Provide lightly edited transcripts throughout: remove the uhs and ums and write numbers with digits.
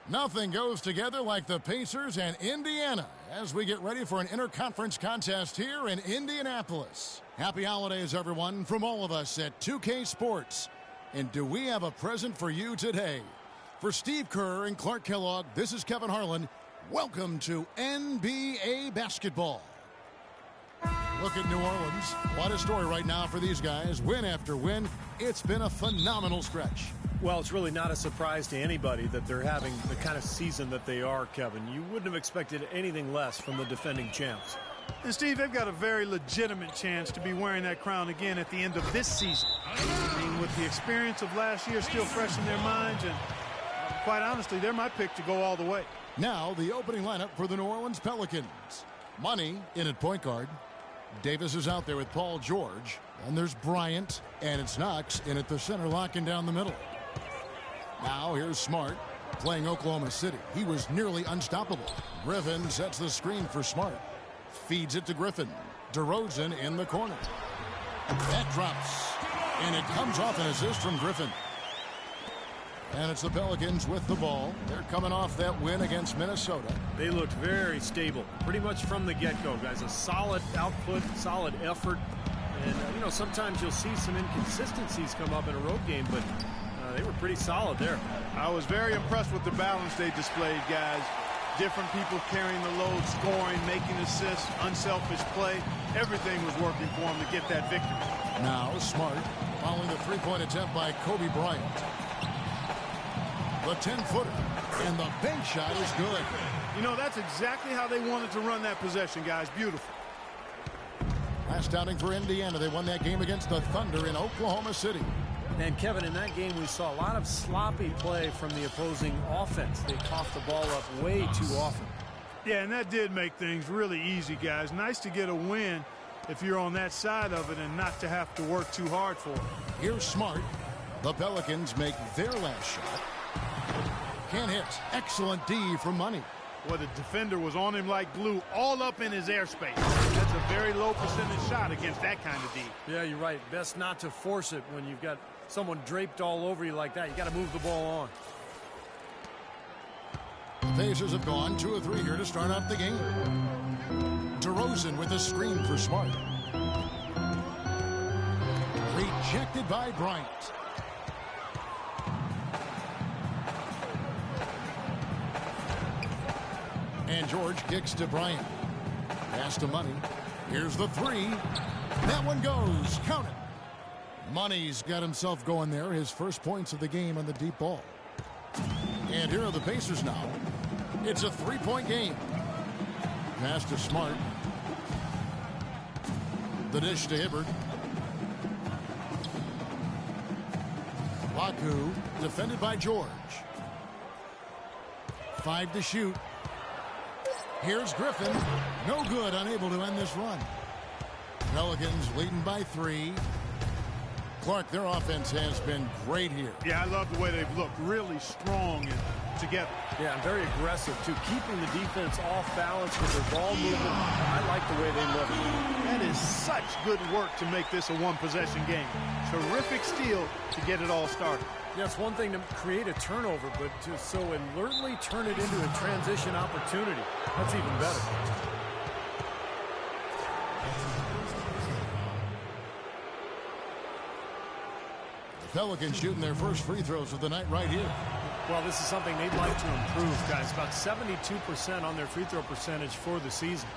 Nothing goes together like the Pacers and Indiana as we get ready for an interconference contest here in Indianapolis. Happy holidays, everyone, from all of us at 2K Sports. And do we have a present for you today? For Steve Kerr and Clark Kellogg, this is Kevin Harlan. Welcome to NBA basketball. Look at New Orleans. What a story right now for these guys. Win after win. It's been a phenomenal stretch. Well, it's really not a surprise to anybody that they're having the kind of season that they are, Kevin. You wouldn't have expected anything less from the defending champs. And, Steve, they've got a very legitimate chance to be wearing that crown again at the end of this season. I mean, with the experience of last year still fresh in their minds, and quite honestly, they're my pick to go all the way. Now, the opening lineup for the New Orleans Pelicans. Money in at point guard. Davis is out there with Paul George. And there's Bryant, and it's Knox in at the center, locking down the middle. Now here's Smart playing Oklahoma City. He was nearly unstoppable. Griffin sets the screen for Smart. Feeds it to Griffin. DeRozan in the corner. That drops. And it comes off an assist from Griffin. And it's the Pelicans with the ball. They're coming off that win against Minnesota. They looked very stable, pretty much from the get-go, guys. A solid output, solid effort. And, sometimes you'll see some inconsistencies come up in a road game, but they were pretty solid there. I was very impressed with the balance they displayed, guys. Different people carrying the load, scoring, making assists, unselfish play. Everything was working for them to get that victory. Now Smart following the three-point attempt by Kobe Bryant. The 10-footer, and the bank shot is good. That's exactly how they wanted to run that possession, guys. Beautiful. Last outing for Indiana. They won that game against the Thunder in Oklahoma City. And, Kevin, in that game, we saw a lot of sloppy play from the opposing offense. They coughed the ball up way too often. Yeah, and that did make things really easy, guys. Nice to get a win if you're on that side of it and not to have to work too hard for it. Here's Smart. The Pelicans make their last shot. Can't hit. Excellent D from Money. Well, the defender was on him like glue, all up in his airspace. That's a very low percentage shot against that kind of D. Yeah, you're right. Best not to force it when you've got someone draped all over you like that. You got to move the ball on. Pacers have gone 2 of 3 here to start out the game. DeRozan with a screen for Smart. Rejected by Bryant. And George kicks to Bryant. Pass to Money. Here's the three. That one goes. Count it. Money's got himself going there. His first points of the game on the deep ball. And here are the Pacers now. It's a three-point game. Pass to Smart. The dish to Hibbert. Laku defended by George. 5 to shoot. Here's Griffin. No good, unable to end this run. Pelicans leading by 3. Clark, their offense has been great here. Yeah, I love the way they've looked. Really strong and together. Yeah, and very aggressive, too. Keeping the defense off balance with their ball movement. I like the way they look. That is such good work to make this a one-possession game. Terrific steal to get it all started. Yeah, it's one thing to create a turnover, but to so alertly turn it into a transition opportunity, that's even better. The Pelicans shooting their first free throws of the night right here. Well, this is something they'd like to improve, guys. About 72% on their free throw percentage for the season.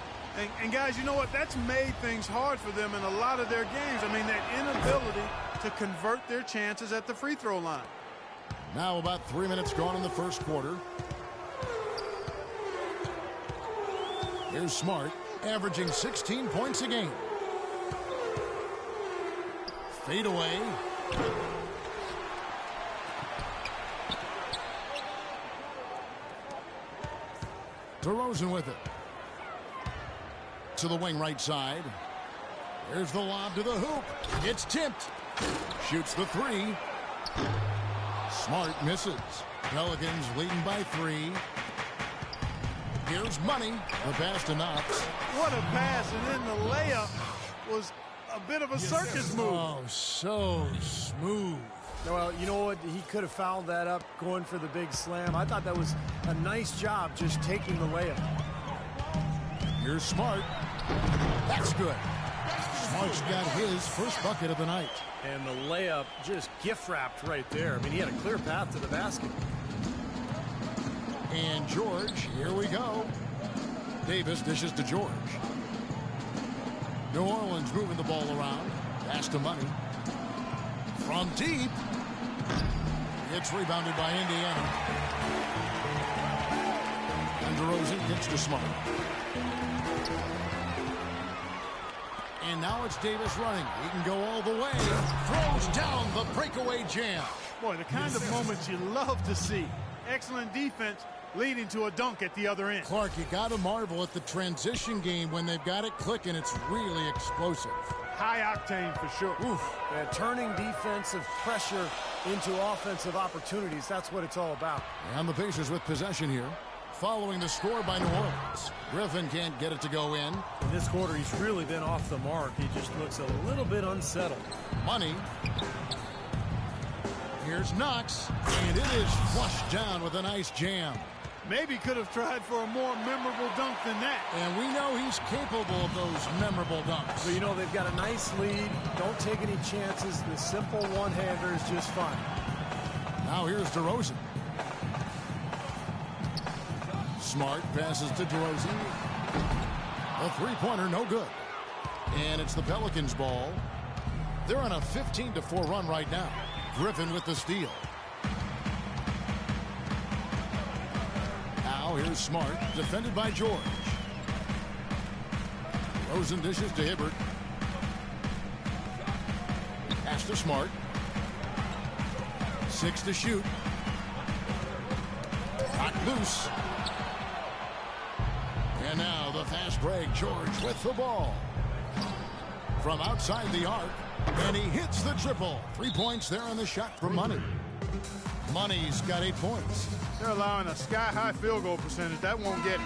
And guys, you know what? That's made things hard for them in a lot of their games. I mean, that inability to convert their chances at the free throw line. Now about 3 minutes gone in the first quarter. Here's Smart, averaging 16 points a game. Fade away. DeRozan with it. To the wing right side. There's the lob to the hoop. It's tipped. Shoots the three. Smart misses. Pelicans leading by 3. Here's Money. The pass to Knox. What a pass, and then the layup was a bit of a circus move. Oh, so smooth. Well, you know what? He could have fouled that up going for the big slam. I thought that was a nice job just taking the layup. Here's Smart. That's good. Smart's got his first bucket of the night. And the layup just gift-wrapped right there. I mean, he had a clear path to the basket. And George, here we go. Davis dishes to George. New Orleans moving the ball around. Pass to Money. From deep. It's rebounded by Indiana. And DeRozan gets to Smart. And now it's Davis running. He can go all the way. Throws down the breakaway jam. Boy, the kind of moments you love to see. Excellent defense leading to a dunk at the other end. Clark, you got to marvel at the transition game when they've got it clicking. It's really explosive. High octane for sure. Oof. Yeah, turning defensive pressure into offensive opportunities. That's what it's all about. And the Pacers with possession here. Following the score by New Orleans. Griffin can't get it to go in. In this quarter, he's really been off the mark. He just looks a little bit unsettled. Money. Here's Knox. And it is flushed down with a nice jam. Maybe could have tried for a more memorable dunk than that. And we know he's capable of those memorable dunks. But, you know, they've got a nice lead. Don't take any chances. The simple one-hander is just fine. Now here's DeRozan. Smart passes to DeRozan. A three-pointer, no good. And it's the Pelicans' ball. They're on a 15-4 run right now. Griffin with the steal. Now here's Smart, defended by George. DeRozan dishes to Hibbert. Pass to Smart. 6 to shoot. Hot loose. And now the fast break. George with the ball. From outside the arc. And he hits the triple. 3 points there on the shot for Money. Money's got 8 points. They're allowing a sky-high field goal percentage. That won't get it.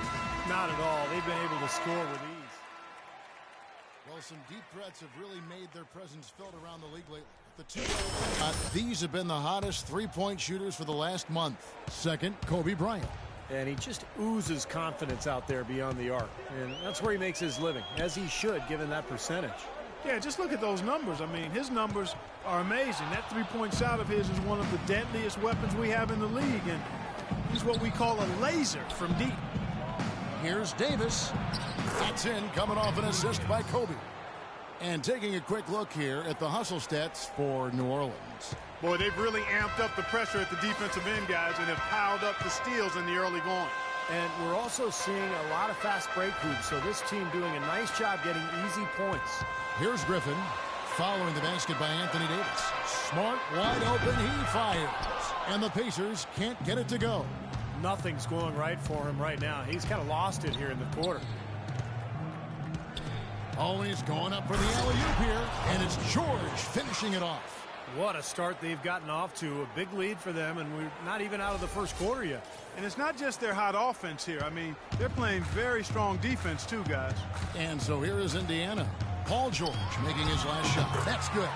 Not at all. They've been able to score with ease. Well, some deep threats have really made their presence felt around the league lately. These have been the hottest three-point shooters for the last month. Second, Kobe Bryant. And he just oozes confidence out there beyond the arc. And that's where he makes his living, as he should, given that percentage. Yeah, just look at those numbers. I mean, his numbers are amazing. That three-point shot of his is one of the deadliest weapons we have in the league. And he's what we call a laser from deep. Here's Davis. That's in, coming off an assist by Kobe. And taking a quick look here at the hustle stats for New Orleans. Boy, they've really amped up the pressure at the defensive end, guys, and have piled up the steals in the early going. And we're also seeing a lot of fast break hoops, so this team doing a nice job getting easy points. Here's Griffin, following the basket by Anthony Davis. Smart, wide open, he fires. And the Pacers can't get it to go. Nothing's going right for him right now. He's kind of lost it here in the quarter. Always going up for the alley-oop here, and it's George finishing it off. What a start they've gotten off to. A big lead for them, and we're not even out of the first quarter yet. And it's not just their hot offense here. I mean, they're playing very strong defense too, guys. And so here is Indiana. Paul George making his last shot. That's good.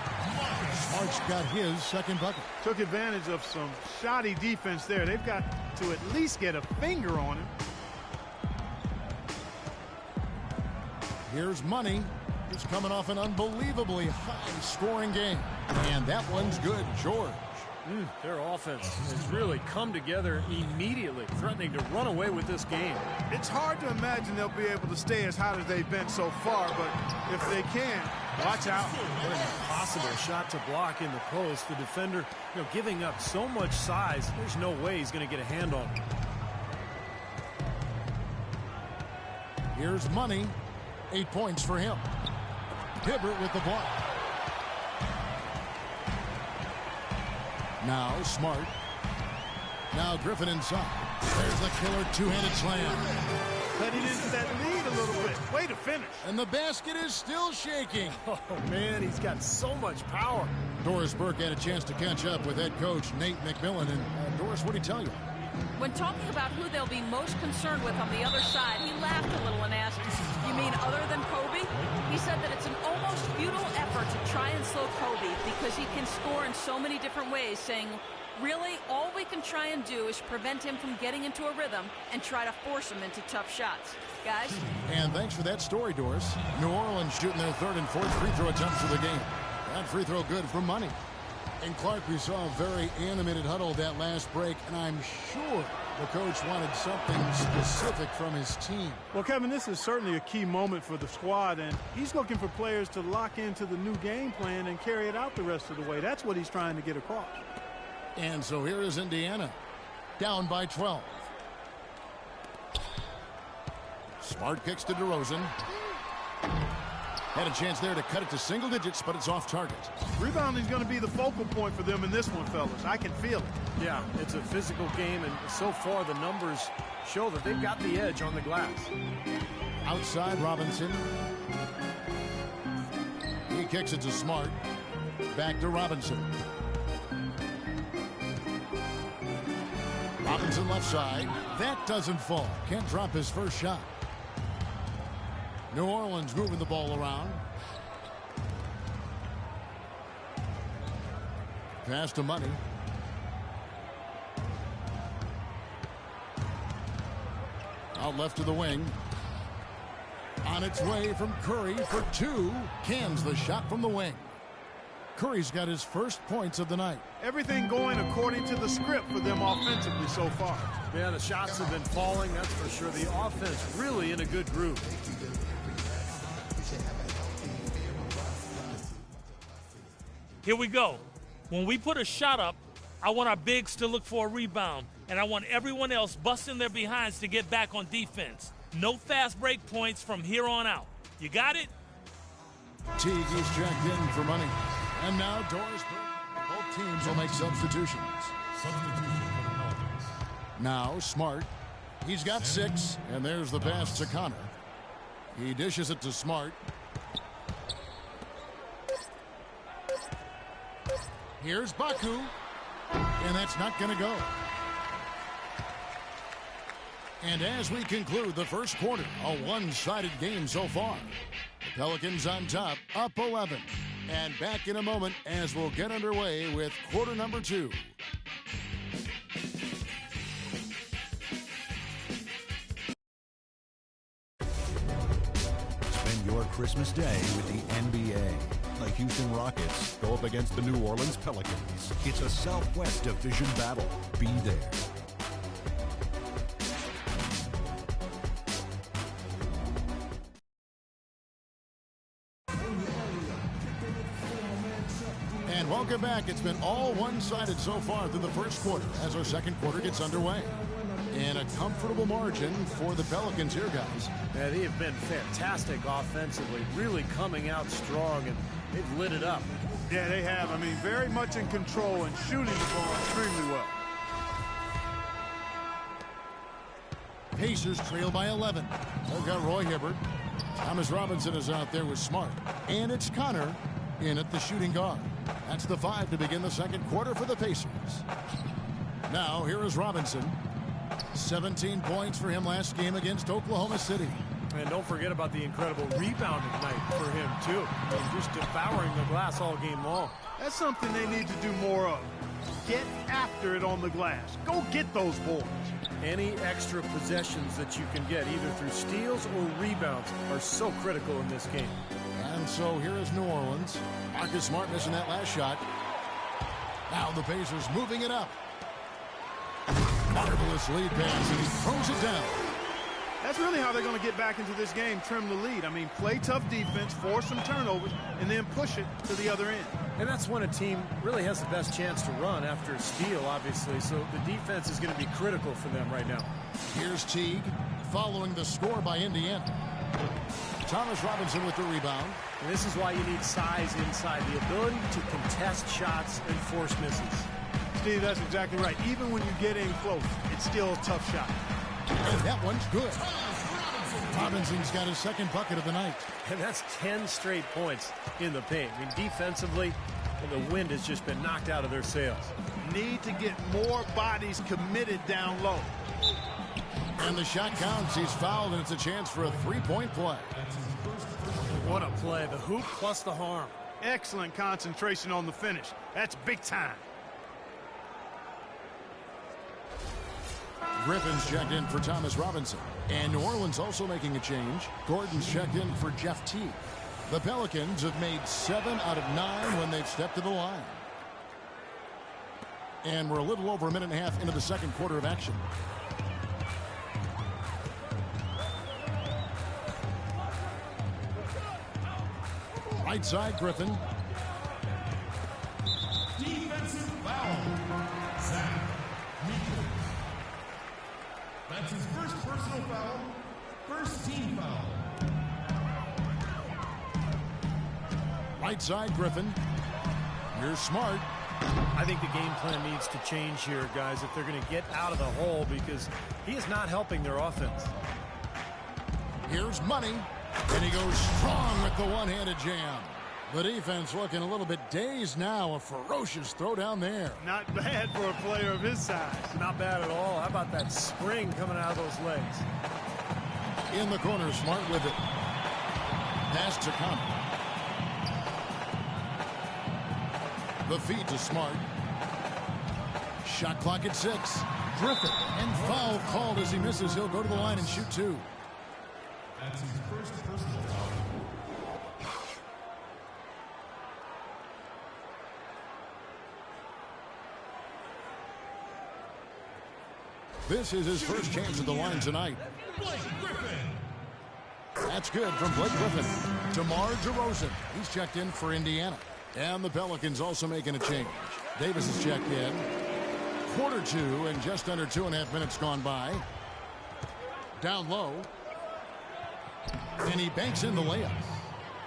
Smart's got his second bucket. Took advantage of some shoddy defense there. They've got to at least get a finger on him. Here's Money. He's coming off an unbelievably high-scoring game. And that one's good. George. Their offense has really come together immediately, threatening to run away with this game. It's hard to imagine they'll be able to stay as hot as they've been so far, but if they can, watch out. What an impossible shot to block in the post. The defender, giving up so much size, there's no way he's going to get a hand on it. Here's Money. 8 points for him. Hibbert with the block. Now Smart. Now Griffin inside. There's the killer two-handed slam. Letting into that lead a little bit. Way to finish. And the basket is still shaking. Oh, man, he's got so much power. Doris Burke had a chance to catch up with head coach Nate McMillan. And Doris, what did he tell you? When talking about who they'll be most concerned with on the other side, he laughed a little and asked, "You mean other than Kobe?" He said that it's an almost futile effort to try and slow Kobe because he can score in so many different ways, saying, really, all we can try and do is prevent him from getting into a rhythm and try to force him into tough shots. Guys? And thanks for that story, Doris. New Orleans shooting their third and fourth free throw attempts of the game. That free throw good for money. And Clark, we saw a very animated huddle that last break, and I'm sure the coach wanted something specific from his team. Well, Kevin, this is certainly a key moment for the squad, and he's looking for players to lock into the new game plan and carry it out the rest of the way. That's what he's trying to get across. And so here is Indiana, down by 12. Smart kicks to DeRozan. Had a chance there to cut it to single digits, but it's off target. Rebounding is going to be the focal point for them in this one, fellas. I can feel it. Yeah, it's a physical game, and so far the numbers show that they've got the edge on the glass. Outside Robinson. He kicks it to Smart. Back to Robinson. Robinson left side. That doesn't fall. Can't drop his first shot. New Orleans moving the ball around. Pass to Money. Out left to the wing. On its way from Curry for two. Cans the shot from the wing. Curry's got his first points of the night. Everything going according to the script for them offensively so far. Yeah, the shots have been falling, that's for sure. The offense really in a good groove. Here we go. When we put a shot up, I want our bigs to look for a rebound, and I want everyone else busting their behinds to get back on defense. No fast break points from here on out. You got it? Teague is checked in for Money. And now Doris. Both teams will make substitutions. Now Smart. He's got 6, and there's the pass to Connor. He dishes it to Smart. Here's Baku, and that's not going to go. And as we conclude the first quarter, a one-sided game so far. The Pelicans on top, up 11. And back in a moment as we'll get underway with quarter number 2. Spend your Christmas day with the NBA. The Houston Rockets go up against the New Orleans Pelicans. It's a Southwest Division battle. Be there. And welcome back. It's been all one-sided so far through the first quarter as our second quarter gets underway. And a comfortable margin for the Pelicans here, guys. Yeah, they have been fantastic offensively, really coming out strong, and they've lit it up. Yeah, they have. I mean, very much in control and shooting the ball extremely well. Pacers trail by 11. They've got Roy Hibbert. Thomas Robinson is out there with Smart. And it's Connor in at the shooting guard. That's the 5 to begin the second quarter for the Pacers. Now, here is Robinson. 17 points for him last game against Oklahoma City. And don't forget about the incredible rebounding night for him, too. I mean, just devouring the glass all game long. That's something they need to do more of. Get after it on the glass. Go get those boards. Any extra possessions that you can get, either through steals or rebounds, are so critical in this game. And so here is New Orleans. Marcus Smart missing that last shot. Now the Pacers moving it up. Marvelous lead pass, and he throws it down. That's really how they're going to get back into this game, trim the lead. I mean, play tough defense, force some turnovers, and then push it to the other end. And that's when a team really has the best chance to run after a steal, obviously. So the defense is going to be critical for them right now. Here's Teague following the score by Indiana. Thomas Robinson with the rebound. And this is why you need size inside, the ability to contest shots and force misses. Steve, that's exactly right. Even when you get in close, it's still a tough shot. And that one's good. Robinson's got his second bucket of the night. And that's 10 straight points in the paint. I mean, defensively, the wind has just been knocked out of their sails. Need to get more bodies committed down low. And the shot counts. He's fouled, and it's a chance for a three-point play. What a play. The hoop plus the harm. Excellent concentration on the finish. That's big time. Griffin's checked in for Thomas Robinson. And New Orleans also making a change. Gordon's checked in for Jeff Teague. The Pelicans have made 7 out of 9 when they've stepped to the line. And we're a little over a minute and a half into the second quarter of action. Right side, Griffin. Defensive foul. Zach Meeker. That's his first personal foul. First team foul. Right side, Griffin. Here's Smart. I think the game plan needs to change here, guys, if they're going to get out of the hole, because he is not helping their offense. Here's Money. And he goes strong with the one-handed jam. The defense looking a little bit dazed now. A ferocious throw down there. Not bad for a player of his size. Not bad at all. How about that spring coming out of those legs? In the corner, Smart with it. Pass to Connor. The feed to Smart. Shot clock at 6. Griffin, and foul called as he misses. He'll go to the line and shoot 2. That's his first personal foul. This is his first chance at the line tonight. Blake Griffin. That's good from Blake Griffin. DeMar DeRozan. He's checked in for Indiana. And the Pelicans also making a change. Davis is checked in. Quarter 2 and just under 2.5 minutes gone by. Down low. And he banks in the layup.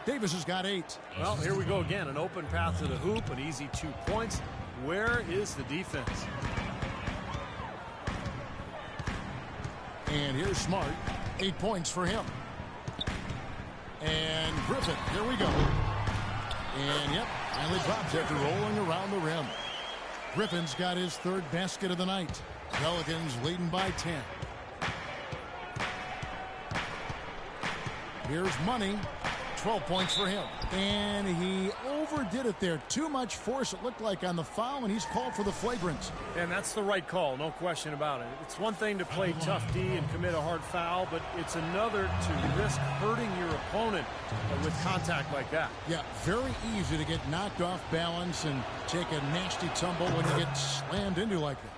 Davis has got 8. Well, here we go again. An open path to the hoop, an easy 2 points. Where is the defense? And here's Smart. 8 points for him. And Griffin, here we go. And yep, finally drops after rolling around the rim. Griffin's got his 3rd basket of the night. Pelicans leading by 10. Here's Money. 12 points for him. And he overdid it there. Too much force, it looked like, on the foul, and he's called for the flagrant. And that's the right call, no question about it. It's one thing to play tough D and commit a hard foul, but it's another to risk hurting your opponent with contact like that. Yeah, very easy to get knocked off balance and take a nasty tumble when you get slammed into like that.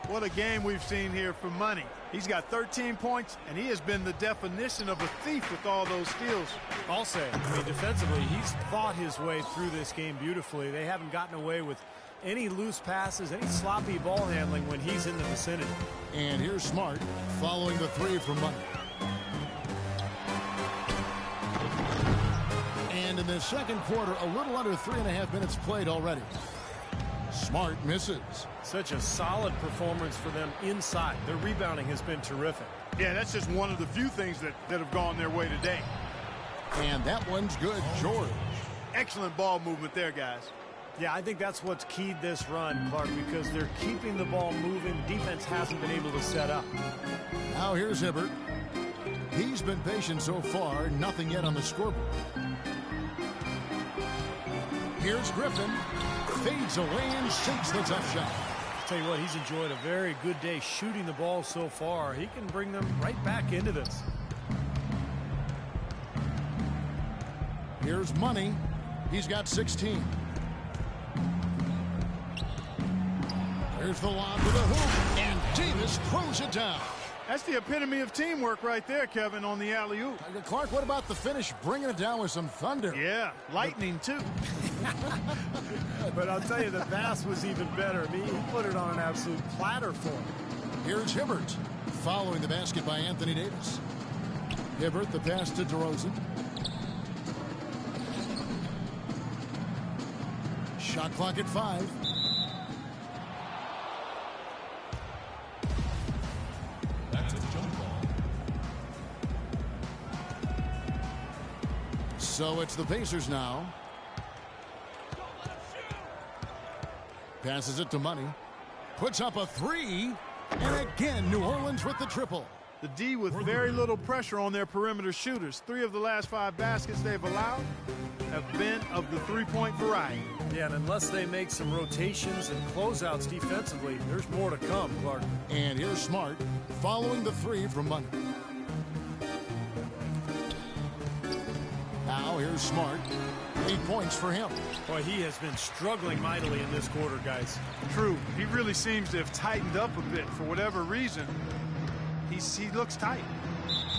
What a game we've seen here for Money. He's got 13 points, and he has been the definition of a thief with all those steals. I'll say, I mean, defensively, he's fought his way through this game beautifully. They haven't gotten away with any loose passes, any sloppy ball handling when he's in the vicinity. And here's Smart following the 3 from Money. And in the second quarter, a little under 3.5 minutes played already. Smart misses. Such a solid performance for them inside. Their rebounding has been terrific. Yeah, that's just one of the few things that have gone their way today. And that one's good, George. Excellent ball movement there, guys. Yeah, I think that's what's keyed this run, Clark, because they're keeping the ball moving. Defense hasn't been able to set up. Now here's Hibbert. He's been patient so far. Nothing yet on the scoreboard. Here's Griffin. Fades away and sinks the tough shot. I'll tell you what, he's enjoyed a very good day shooting the ball so far. He can bring them right back into this. Here's Money. He's got 16. There's the lob to the hoop, and Davis throws it down. That's the epitome of teamwork right there, Kevin, on the alley-oop. Clark, what about the finish? Bringing it down with some thunder. Yeah, lightning, too. But I'll tell you, the pass was even better. I mean, he put it on an absolute platter for him. Here's Hibbert following the basket by Anthony Davis. Hibbert, the pass to DeRozan. Shot clock at 5. That's a jump ball. So it's the Pacers now. Passes it to Money. Puts up a 3. And again, New Orleans with the triple. The D with very little pressure on their perimeter shooters. 3 of the last 5 baskets they've allowed have been of the three-point variety. Yeah, and unless they make some rotations and closeouts defensively, there's more to come, Clark. And here's Smart following the 3 from Money. Now here's Smart. 8 points for him. Boy, he has been struggling mightily in this quarter, guys. True. He really seems to have tightened up a bit for whatever reason. He looks tight.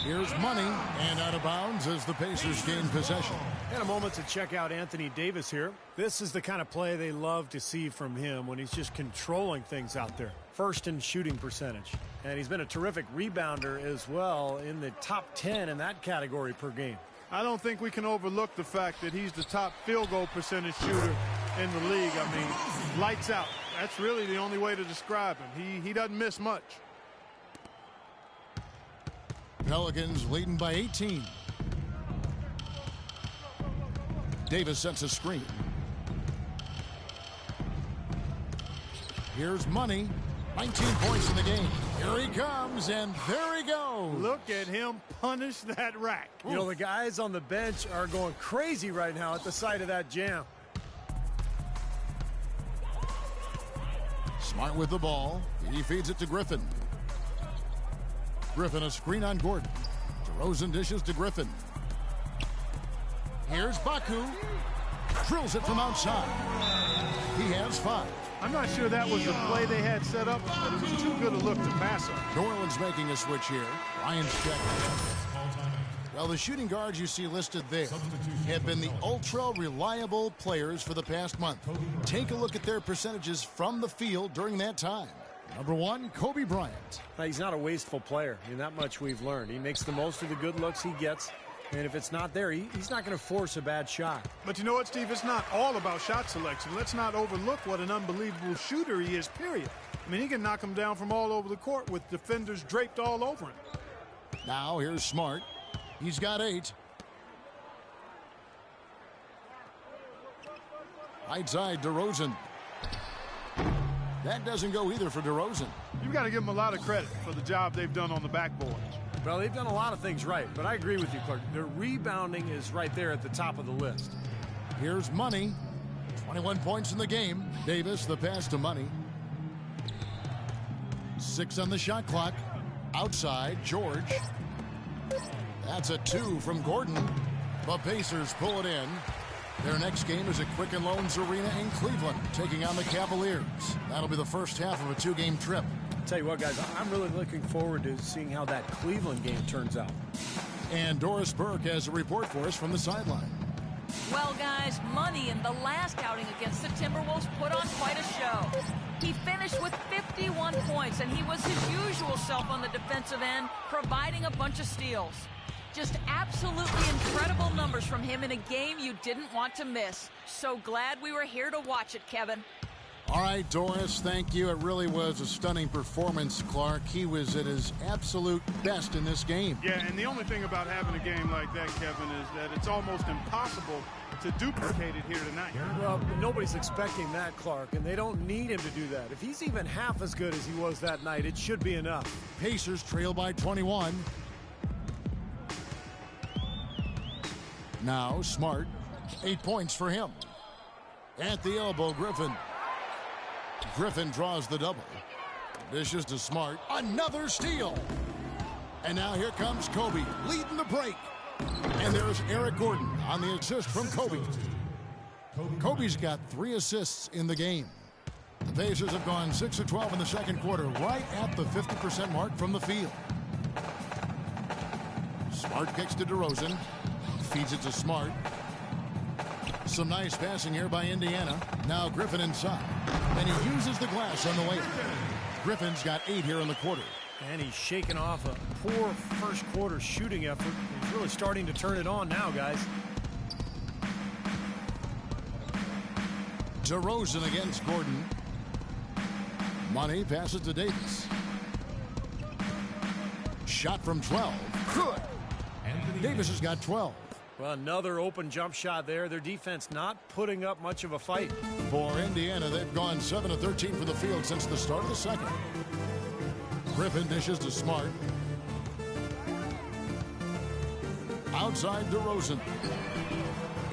Here's Money, and out of bounds as the Pacers gain possession. And a moment to check out Anthony Davis here. This is the kind of play they love to see from him when he's just controlling things out there. First in shooting percentage. And he's been a terrific rebounder as well, in the top 10 in that category per game. I don't think we can overlook the fact that he's the top field goal percentage shooter in the league. I mean, lights out. That's really the only way to describe him. He doesn't miss much. Pelicans leading by 18. Davis sets a screen. Here's Money. 19 points in the game. Here he comes, and there he goes. Look at him punish that rack. You know, the guys on the bench are going crazy right now at the sight of that jam. Smart with the ball. He feeds it to Griffin. Griffin a screen on Gordon. DeRozan dishes to Griffin. Here's Baku. Drills it from outside. He has 5. I'm not sure that was the play they had set up, but it was too good a look to pass him. New Orleans making a switch here. Ryan's check. Well, the shooting guards you see listed there have been the ultra-reliable players for the past month. Take a look at their percentages from the field during that time. Number 1, Kobe Bryant. He's not a wasteful player. I mean, that much we've learned. He makes the most of the good looks he gets. And if it's not there, he's not going to force a bad shot. But you know what, Steve? It's not all about shot selection. Let's not overlook what an unbelievable shooter he is, period. I mean, he can knock them down from all over the court with defenders draped all over him. Now here's Smart. He's got 8. Right side, DeRozan. That doesn't go either for DeRozan. You've got to give them a lot of credit for the job they've done on the backboard. Well, they've done a lot of things right, but I agree with you, Clark. Their rebounding is right there at the top of the list. Here's Money. 21 points in the game. Davis, the pass to Money. 6 on the shot clock. Outside, George. That's a 2 from Gordon. The Pacers pull it in. Their next game is at Quicken Loans Arena in Cleveland, taking on the Cavaliers. That'll be the first half of a 2-game trip. Tell you what, guys, I'm really looking forward to seeing how that Cleveland game turns out. And Doris Burke has a report for us from the sideline. Well, guys, Money in the last outing against the Timberwolves put on quite a show. He finished with 51 points, and he was his usual self on the defensive end, providing a bunch of steals. Just absolutely incredible numbers from him in a game you didn't want to miss. So glad we were here to watch it, Kevin. All right, Doris, thank you. It really was a stunning performance, Clark. He was at his absolute best in this game. Yeah, and the only thing about having a game like that, Kevin, is that it's almost impossible to duplicate it here tonight. Well, nobody's expecting that, Clark, and they don't need him to do that. If he's even half as good as he was that night, it should be enough. Pacers trail by 21. Now, Smart. 8 points for him. At the elbow, Griffin. Griffin draws the double. Dishes to Smart. Another steal. And now here comes Kobe, leading the break. And there's Eric Gordon on the assist from Kobe. Kobe's got 3 assists in the game. The Pacers have gone 6 of 12 in the second quarter, right at the 50% mark from the field. Smart kicks to DeRozan. Feeds it to Smart. Some nice passing here by Indiana. Now Griffin inside. And he uses the glass on the way. Griffin's got 8 here in the quarter. And he's shaking off a poor first quarter shooting effort. He's really starting to turn it on now, guys. DeRozan against Gordon. Money passes to Davis. Shot from 12. Good. Davis has got 12. Well, another open jump shot there. Their defense not putting up much of a fight. For Indiana, they've gone 7 of 13 from the field since the start of the second. Griffin dishes to Smart. outside DeRozan.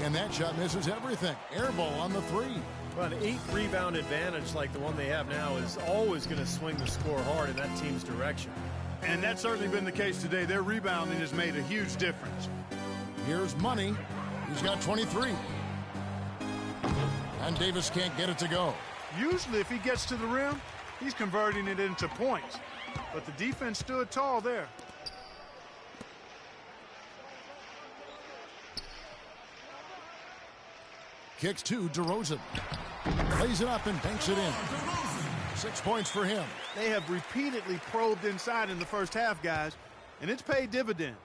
And that shot misses everything. Air ball on the three. Well, an 8-rebound advantage like the one they have now is always going to swing the score hard in that team's direction. And that's certainly been the case today. Their rebounding has made a huge difference. Here's Money. He's got 23. And Davis can't get it to go. Usually if he gets to the rim, he's converting it into points. But the defense stood tall there. Kicks to DeRozan. Plays it up and banks it in. 6 points for him. They have repeatedly probed inside in the first half, guys, and it's paid dividends.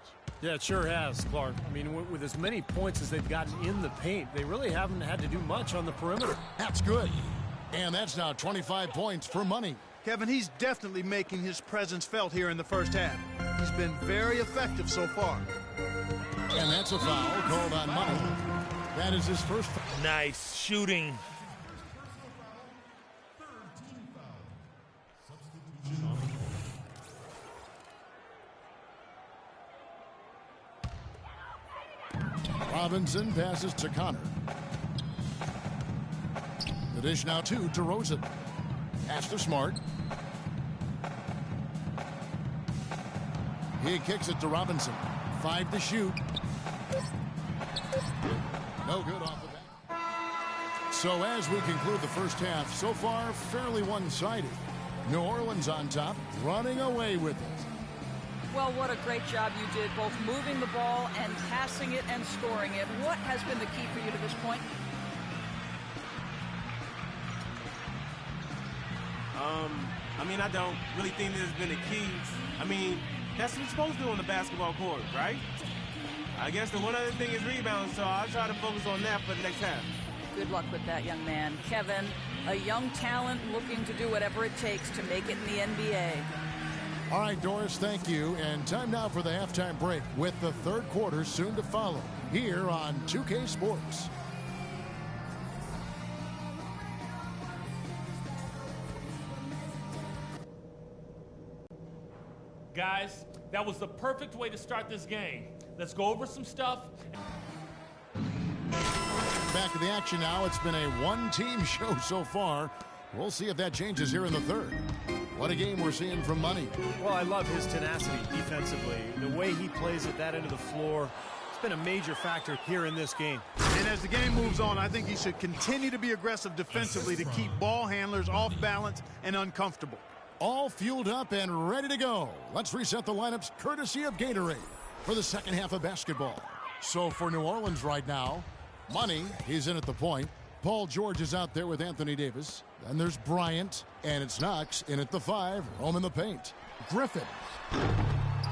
Yeah, it sure has, Clark. I mean, with as many points as they've gotten in the paint, they really haven't had to do much on the perimeter. That's good. And that's now 25 points for Money. Kevin, he's definitely making his presence felt here in the first half. He's been very effective so far. And that's a foul called on Money. That is his first. Nice shooting. Robinson passes to Connor. The dish now to DeRozan. Pass to Smart. He kicks it to Robinson. 5 to shoot. No good off the bat. So as we conclude the first half, so far fairly one-sided. New Orleans on top, running away with it. Well, what a great job you did, both moving the ball and passing it and scoring it. What has been the key for you to this point? I mean, I don't really think this has been the key. I mean, that's what you're supposed to do on the basketball court, right? I guess the one other thing is rebounds, so I'll try to focus on that for the next half. Good luck with that, young man. Kevin, a young talent looking to do whatever it takes to make it in the NBA. All right, Doris, thank you. And time now for the halftime break with the third quarter soon to follow here on 2K Sports. Guys, that was the perfect way to start this game. Let's go over some stuff. Back to the action now. It's been a one-team show so far. We'll see if that changes here in the third. What a game we're seeing from Money. Well, I love his tenacity defensively. The way he plays at that end of the floor, it's been a major factor here in this game. And as the game moves on, I think he should continue to be aggressive defensively to keep ball handlers off balance and uncomfortable. All fueled up and ready to go. Let's reset the lineups courtesy of Gatorade for the second half of basketball. So for New Orleans right now, Money, he's in at the point. Paul George is out there with Anthony Davis. Then there's Bryant, and it's Knox in at the 5, home in the paint. Griffin.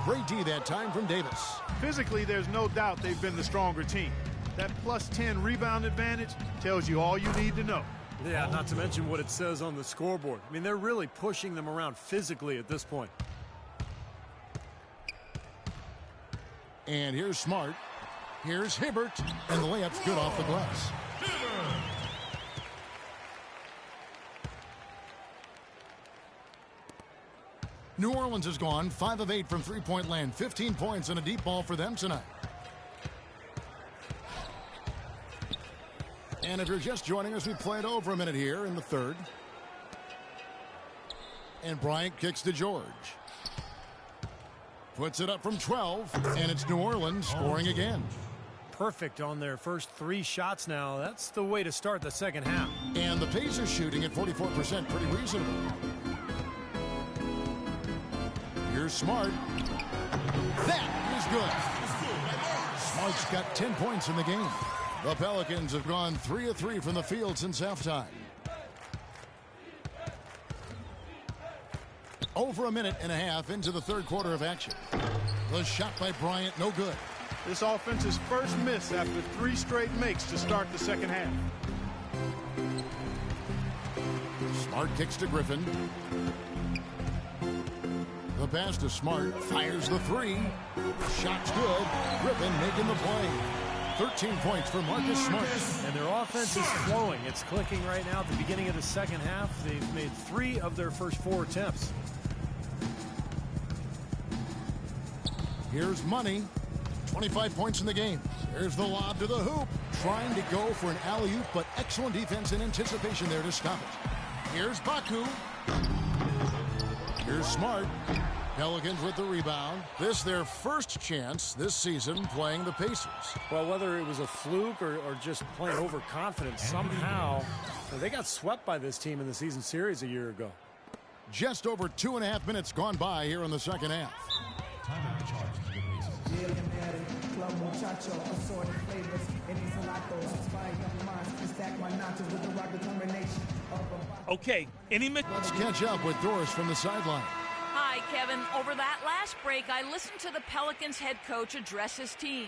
Great D that time from Davis. Physically, there's no doubt they've been the stronger team. That plus 10 rebound advantage tells you all you need to know. Yeah, not to mention what it says on the scoreboard. I mean, they're really pushing them around physically at this point. And here's Smart. Here's Hibbert, and the layup's good off the glass. New Orleans has gone 5 of 8 from three-point land. 15 points and a deep ball for them tonight. And if you're just joining us, we played over a minute here in the third. And Bryant kicks to George. Puts it up from 12, and it's New Orleans scoring again. Perfect on their first 3 shots now. That's the way to start the second half. And the Pacers shooting at 44%, pretty reasonable. Here's Smart. That is good. Smart's got 10 points in the game. The Pelicans have gone 3 of 3 from the field since halftime. Over a minute and a half into the third quarter of action. The shot by Bryant, no good. This offense's first miss after 3 straight makes to start the second half. Smart kicks to Griffin. The pass to Smart, fires the 3. Shot's good. Griffin making the play. 13 points for Marcus Smart. And their offense is flowing. It's clicking right now at the beginning of the second half. They've made 3 of their first 4 attempts. Here's Money. 25 points in the game. Here's the lob to the hoop. Trying to go for an alley-oop, but excellent defense and anticipation there to stop it. Here's Baku. Here's Smart. Pelicans with the rebound. This their first chance this season playing the Pacers. Well, whether it was a fluke or just plain overconfident, somehow they got swept by this team in the season series a year ago. Just over 2.5 minutes gone by here in the second half. Okay, Let's catch up with Doris from the sideline. Hi, Kevin. Over that last break, I listened to the Pelicans head coach address his team.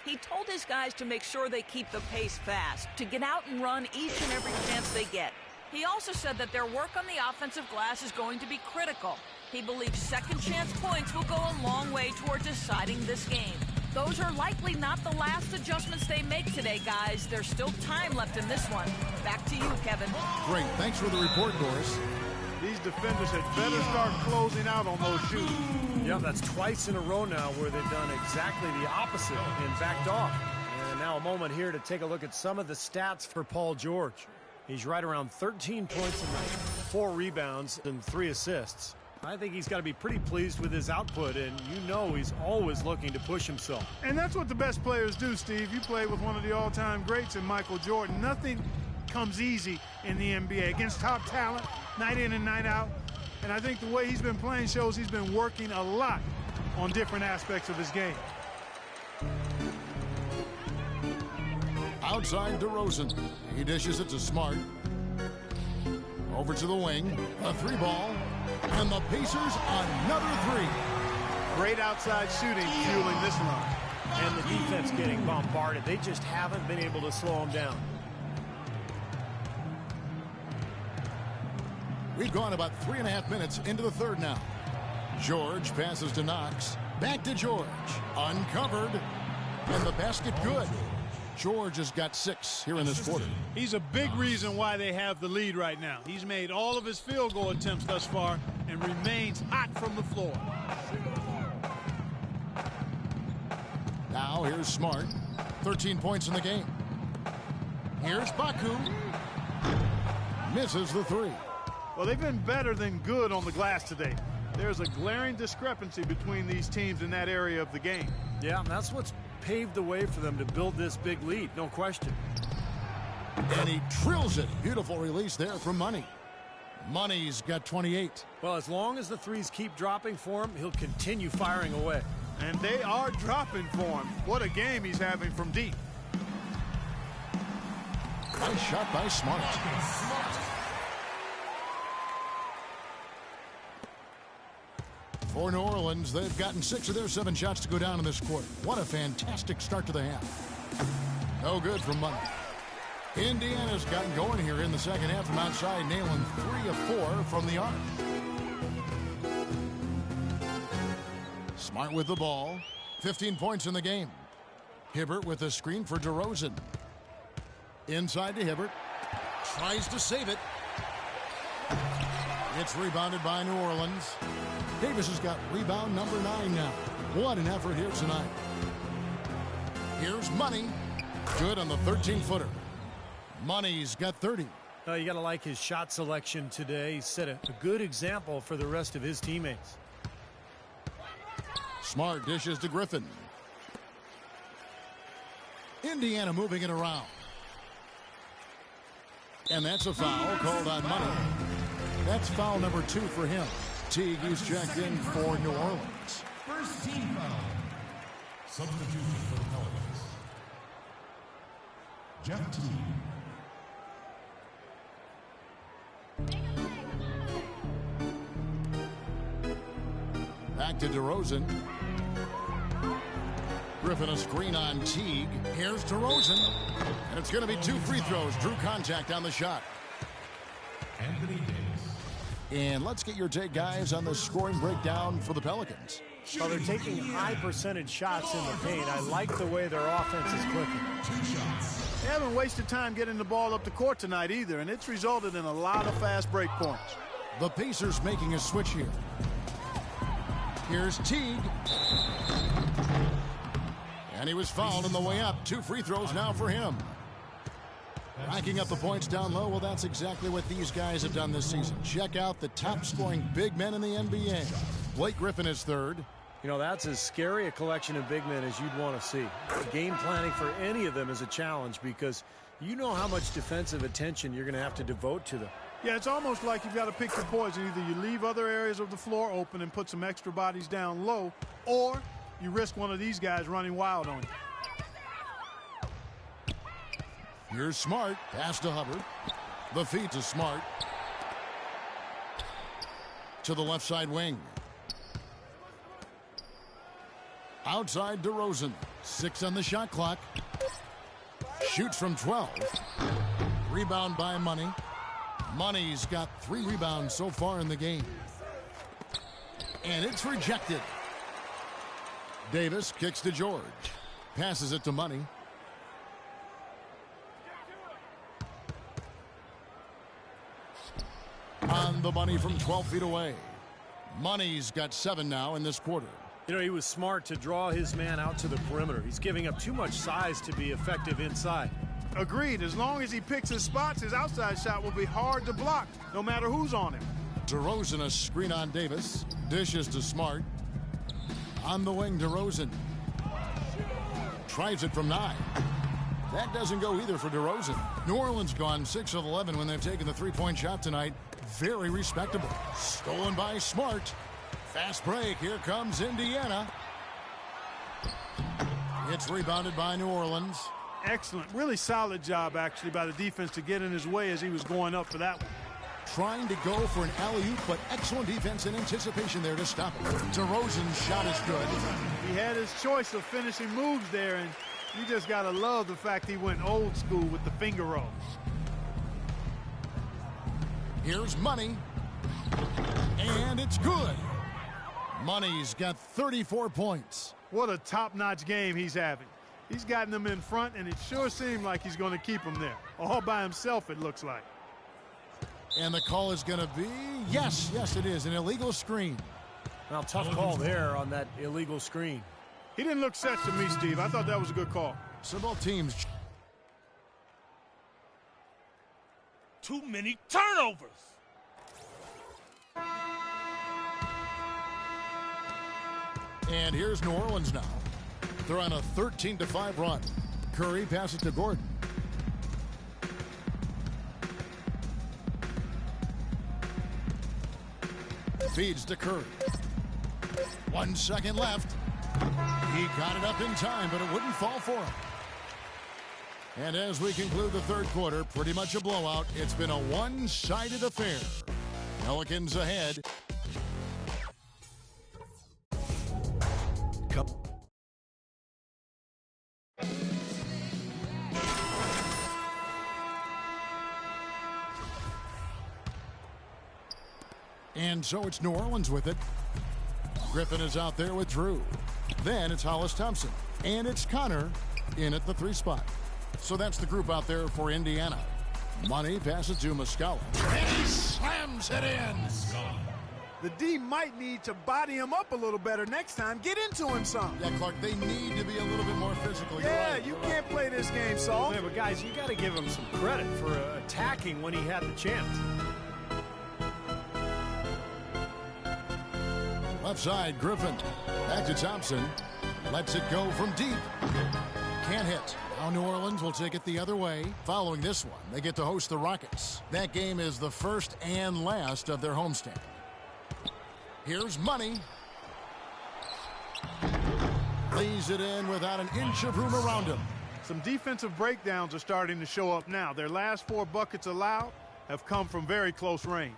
He told his guys to make sure they keep the pace fast, to get out and run each and every chance they get. He also said that their work on the offensive glass is going to be critical. He believes second chance points will go a long way toward deciding this game. Those are likely not the last adjustments they make today, guys. There's still time left in this one. Back to you, Kevin. Great. Thanks for the report, Doris. These defenders had better start closing out on those shoots. Yeah, that's twice in a row now where they've done exactly the opposite and backed off. And now a moment here to take a look at some of the stats for Paul George. He's right around 13 points a night, 4 rebounds, and 3 assists. I think he's got to be pretty pleased with his output, and you know he's always looking to push himself. And that's what the best players do, Steve. You play with one of the all-time greats in Michael Jordan. Nothing comes easy in the NBA against top talent, night in and night out. And I think the way he's been playing shows he's been working a lot on different aspects of his game. Outside DeRozan. He dishes it to Smart. Over to the wing. A 3-ball. And the Pacers another 3. Great outside shooting fueling this run. And the defense getting bombarded. They just haven't been able to slow him down. We've gone about 3.5 minutes into the third now. George passes to Knox. Back to George. Uncovered. And the basket good. George has got 6 here in this quarter. He's a big reason why they have the lead right now. He's made all of his field goal attempts thus far and remains hot from the floor. Now here's Smart. 13 points in the game. Here's Baku. Misses the 3. Well, they've been better than good on the glass today. There's a glaring discrepancy between these teams in that area of the game. Yeah, and that's what's paved the way for them to build this big lead, no question. And he drills it. Beautiful release there from Money. Money's got 28. Well, as long as the threes keep dropping for him, he'll continue firing away. And they are dropping for him. What a game he's having from deep. Nice shot by Smart. For New Orleans, they've gotten 6 of their 7 shots to go down in this quarter. What a fantastic start to the half. No good from Money. Indiana's gotten going here in the second half from outside, nailing 3 of 4 from the arc. Smart with the ball. 15 points in the game. Hibbert with a screen for DeRozan. Inside to Hibbert. Tries to save it. It's rebounded by New Orleans. Davis has got rebound number 9 now. What an effort here tonight. Here's Money. Good on the 13-footer. Money's got 30. You got to like his shot selection today. He set a good example for the rest of his teammates. Smart dishes to Griffin. Indiana moving it around. And that's a foul called on Money. That's foul number 2 for him. Teague is checked in for New Orleans. First team foul. Substitution for the Pelicans. Jeff Teague. Back to DeRozan. Griffin a screen on Teague. Here's DeRozan. And it's going to be 2 free throws. Drew contact on the shot. Anthony Davis. And let's get your take, guys, on the scoring breakdown for the Pelicans. Well, they're taking high percentage shots in the paint. I like the way their offense is clicking. 2 shots. They haven't wasted time getting the ball up the court tonight either, and it's resulted in a lot of fast break points. The Pacers making a switch here. Here's Teague. And he was fouled on the way up. 2 free throws now for him. Racking up the points down low. Well, that's exactly what these guys have done this season. Check out the top-scoring big men in the NBA. Blake Griffin is third. You know, that's as scary a collection of big men as you'd want to see. Game planning for any of them is a challenge because you know how much defensive attention you're going to have to devote to them. Yeah, it's almost like you've got to pick your poison. Either you leave other areas of the floor open and put some extra bodies down low, or you risk one of these guys running wild on you. Here's Smart. Pass to Hubbard. The feed to Smart. To the left side wing. Outside DeRozan. 6 on the shot clock. Shoots from 12. Rebound by Money. Money's got 3 rebounds so far in the game. And it's rejected. Davis kicks to George. Passes it to Money. On the Money from 12 feet away. Money's got 7 now in this quarter. You know, he was smart to draw his man out to the perimeter. He's giving up too much size to be effective inside. Agreed. As long as he picks his spots, his outside shot will be hard to block, no matter who's on him. DeRozan a screen on Davis. Dishes to Smart. On the wing, DeRozan. Tries it from 9. That doesn't go either for DeRozan. New Orleans gone 6 of 11 when they've taken the three-point shot tonight. Very respectable. Stolen by Smart. Fast break. Here comes Indiana. It's rebounded by New Orleans. Excellent. Really solid job, actually, by the defense to get in his way as he was going up for that one. Trying to go for an alley-oop, but excellent defense and anticipation there to stop it. DeRozan's shot is good. He had his choice of finishing moves there, and you just got to love the fact he went old school with the finger roll. Here's Money. And it's good. Money's got 34 points. What a top-notch game he's having. He's gotten them in front, and it sure seemed like he's going to keep them there. All by himself, it looks like. And the call is going to be, yes, it is, an illegal screen. Now, tough call there on that illegal screen. He didn't look set to me, Steve. I thought that was a good call. So both teams. Too many turnovers. And here's New Orleans now. They're on a 13-5 run. Curry passes to Gordon. Feeds to Curry. 1 second left. He got it up in time, but it wouldn't fall for him. And as we conclude the third quarter, pretty much a blowout. It's been a one-sided affair. Pelicans ahead. And so it's New Orleans with it. Griffin is out there with Drew. Then it's Hollis Thompson. And it's Connor in at the 3 spot. So that's the group out there for Indiana. Money passes to Muscala. And he slams it in. The D might need to body him up a little better next time. Get into him some. Yeah, Clark, they need to be a little bit more physical. Yeah, right. you can't play this game, Saul. Yeah, but guys, you got to give him some credit for attacking when he had the chance. Left side, Griffin. Back to Thompson. Lets it go from deep. Can't hit. Now New Orleans will take it the other way. Following this one, they get to host the Rockets. That game is the first and last of their homestand. Here's Money. Lays it in without an inch of room around him. Some defensive breakdowns are starting to show up now. Their last 4 buckets allowed have come from very close range.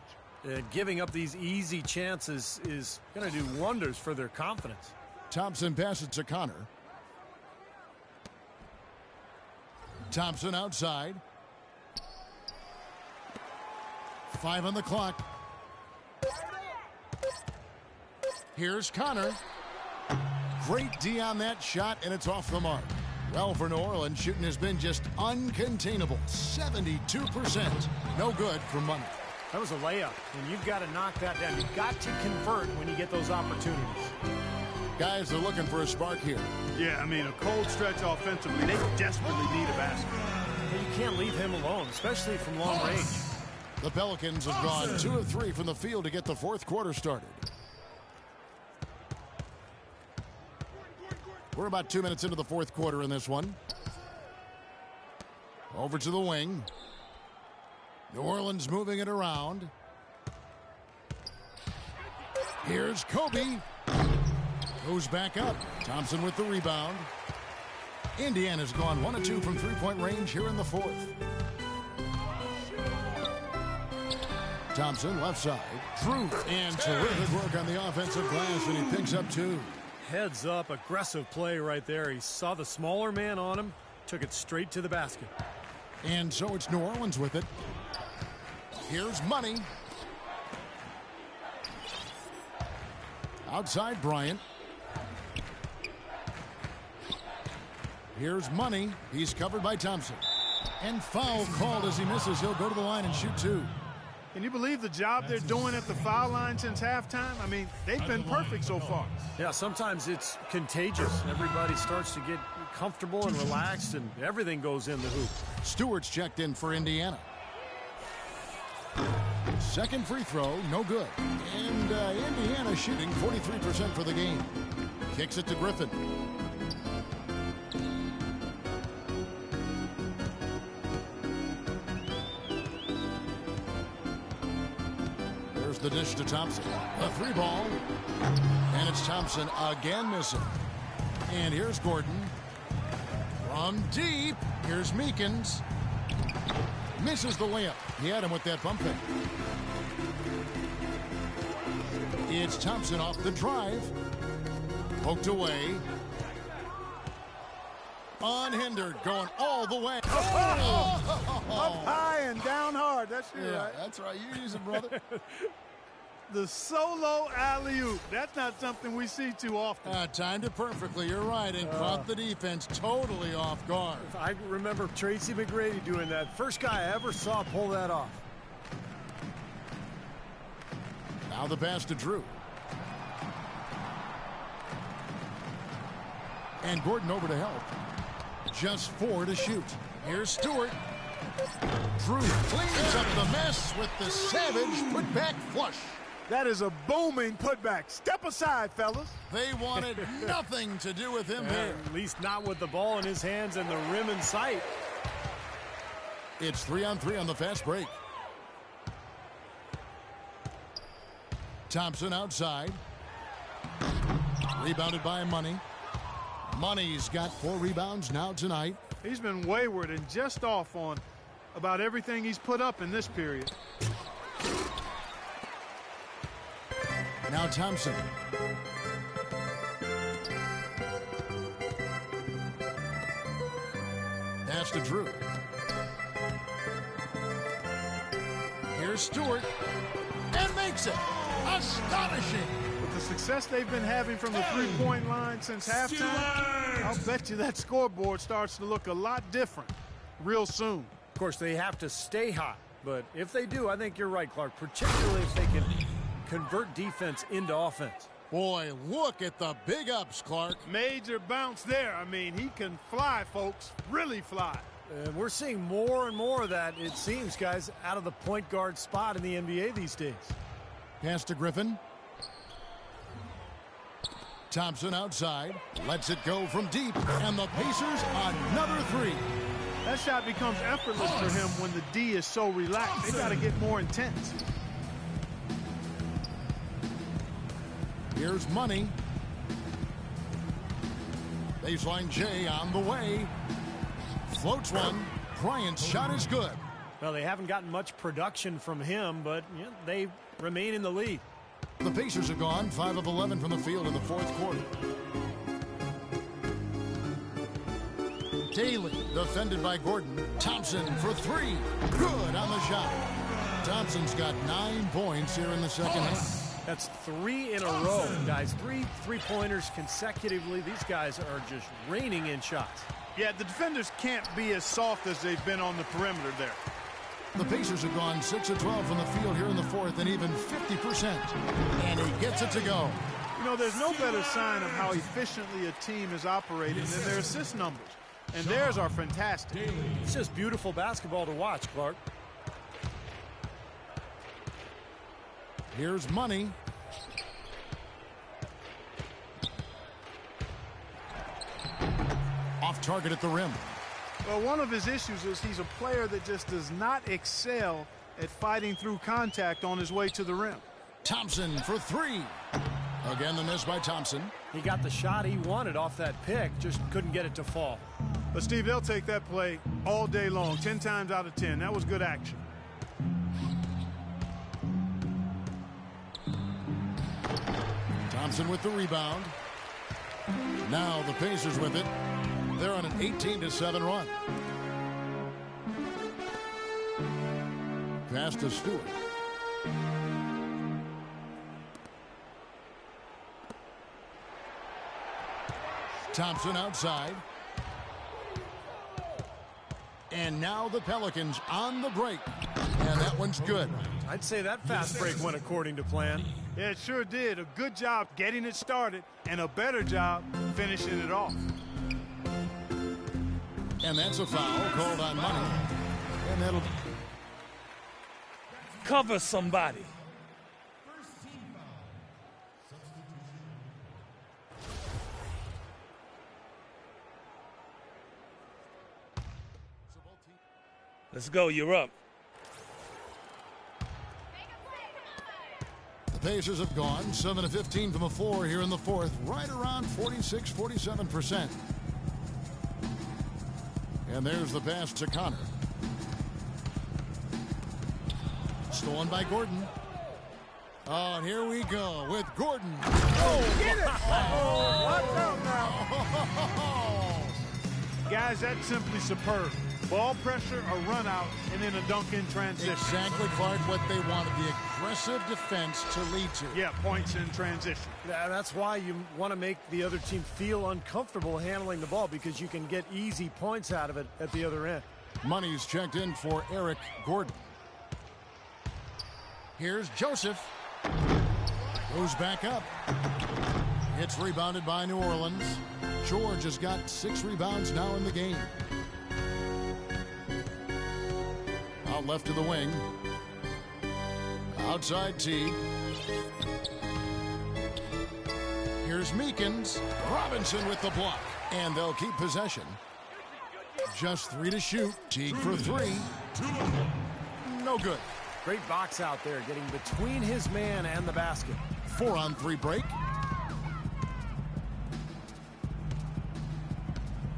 Giving up these easy chances is going to do wonders for their confidence. Thompson passes to Connor. Thompson outside. 5 on the clock. Here's Connor. Great D on that shot, and it's off the mark. Well, for New Orleans, shooting has been just uncontainable. 72%. No good for Money. That was a layup, and you've got to knock that down. You've got to convert when you get those opportunities. Guys are looking for a spark here. Yeah, I mean, a cold stretch offensively. They desperately need a basket. Well, you can't leave him alone, especially from long range. The Pelicans have gone 2 of 3 from the field to get the fourth quarter started. We're about 2 minutes into the fourth quarter in this one. Over to the wing. New Orleans moving it around. Here's Kobe. Goes back up. Thompson with the rebound. Indiana's gone 1 of 2 from three-point range here in the fourth. Thompson left side. Drew. And terrific work on the offensive glass, and he picks up 2. Heads up, aggressive play right there. He saw the smaller man on him, took it straight to the basket. And so it's New Orleans with it. Here's Money. Outside Bryant. Here's Money. He's covered by Thompson. And foul called as he misses. He'll go to the line and shoot 2. Can you believe the job they're doing at the foul line since halftime? I mean, they've been perfect so far. Yeah, sometimes it's contagious. Everybody starts to get comfortable and relaxed, and everything goes in the hoop. Stewart's checked in for Indiana. Second free throw, no good. And Indiana shooting 43% for the game. Kicks it to Griffin. There's the dish to Thompson. A 3-ball. And it's Thompson again missing. And here's Gordon. From deep, here's Meekins. Misses the layup. He had him with that bump fake. It's Thompson off the drive. Poked away. Unhindered, going all the way. Up high and down hard. That's you, right? That's right. You use it, brother. The solo alley-oop. That's not something we see too often. Timed it perfectly. You're right. And caught the defense totally off guard. I remember Tracy McGrady doing that. First guy I ever saw pull that off. Now the pass to Drew. And Gordon over to help. Just 4 to shoot. Here's Stewart. Drew cleans up the mess with the savage putback flush. That is a booming putback. Step aside, fellas. They wanted nothing to do with him there. At least not with the ball in his hands and the rim in sight. It's 3-on-3 on the fast break. Thompson outside. Rebounded by Money. Money's got 4 rebounds now tonight. He's been wayward and just off on about everything he's put up in this period. Now Thompson. Pass to Drew. Here's Stewart. And makes it. Astonishing. With the success they've been having from the three-point line since halftime, I'll bet you that scoreboard starts to look a lot different real soon. Of course, they have to stay hot. But if they do, I think you're right, Clark, particularly if they can convert defense into offense. Boy, look at the big ups, Clark. Major bounce there. I mean, he can fly, folks, really fly. And we're seeing more and more of that, it seems, guys, out of the point guard spot in the NBA these days. Pass to Griffin. Thompson outside. Lets it go from deep. And the Pacers another 3. That shot becomes effortless for him when the D is so relaxed. They got to get more intense. Here's Money. Baseline J on the way. Floats one. Bryant's shot is good. Well, they haven't gotten much production from him, but they remain in the lead. The Pacers are gone 5 of 11 from the field in the fourth quarter. Daly defended by Gordon. Thompson for 3. Good on the shot. Thompson's got 9 points here in the second half. That's 3 in a row, guys. 3 3-pointers consecutively. These guys are just raining in shots. Yeah, the defenders can't be as soft as they've been on the perimeter there. The Pacers have gone 6 of 12 from the field here in the fourth, and even 50%. And he gets it to go. You know, there's no better sign of how efficiently a team is operating than their assist numbers. And theirs are fantastic. It's just beautiful basketball to watch, Clark. Here's Money. Off target at the rim. Well, one of his issues is he's a player that just does not excel at fighting through contact on his way to the rim. Thompson for three. Again, the miss by Thompson. He got the shot he wanted off that pick, just couldn't get it to fall. But, Steve, they'll take that play all day long, 10 times out of 10. That was good action. Thompson with the rebound. Now the Pacers with it. They're on an 18-7 run. Pass to Stewart. Thompson outside. And now the Pelicans on the break. And that one's good. I'd say that fast break went according to plan. Yeah, it sure did. A good job getting it started and a better job finishing it off. And that's a foul called on Money. And that'll Cover somebody. Let's go, you're up. The Pacers have gone 7 of 15 from the floor here in the fourth, right around 46-47%. And there's the pass to Connor. Stolen by Gordon. Oh, and here we go with Gordon. Oh, get it! Oh, watch out now. Guys, that's simply superb. Ball pressure, a run out, and then a dunk in transition. Exactly, Clark, what they wanted, the aggressive defense to lead to. Yeah, points in transition. Yeah, that's why you want to make the other team feel uncomfortable handling the ball, because you can get easy points out of it at the other end. Money's checked in for Eric Gordon. Here's Joseph. Goes back up. It's rebounded by New Orleans. George has got 6 rebounds now in the game. Out left to the wing. Outside T. Here's Meekins. Robinson with the block. And they'll keep possession. Just 3 to shoot. Teague for 3. No good. Great box out there, getting between his man and the basket. 4-on-3 break.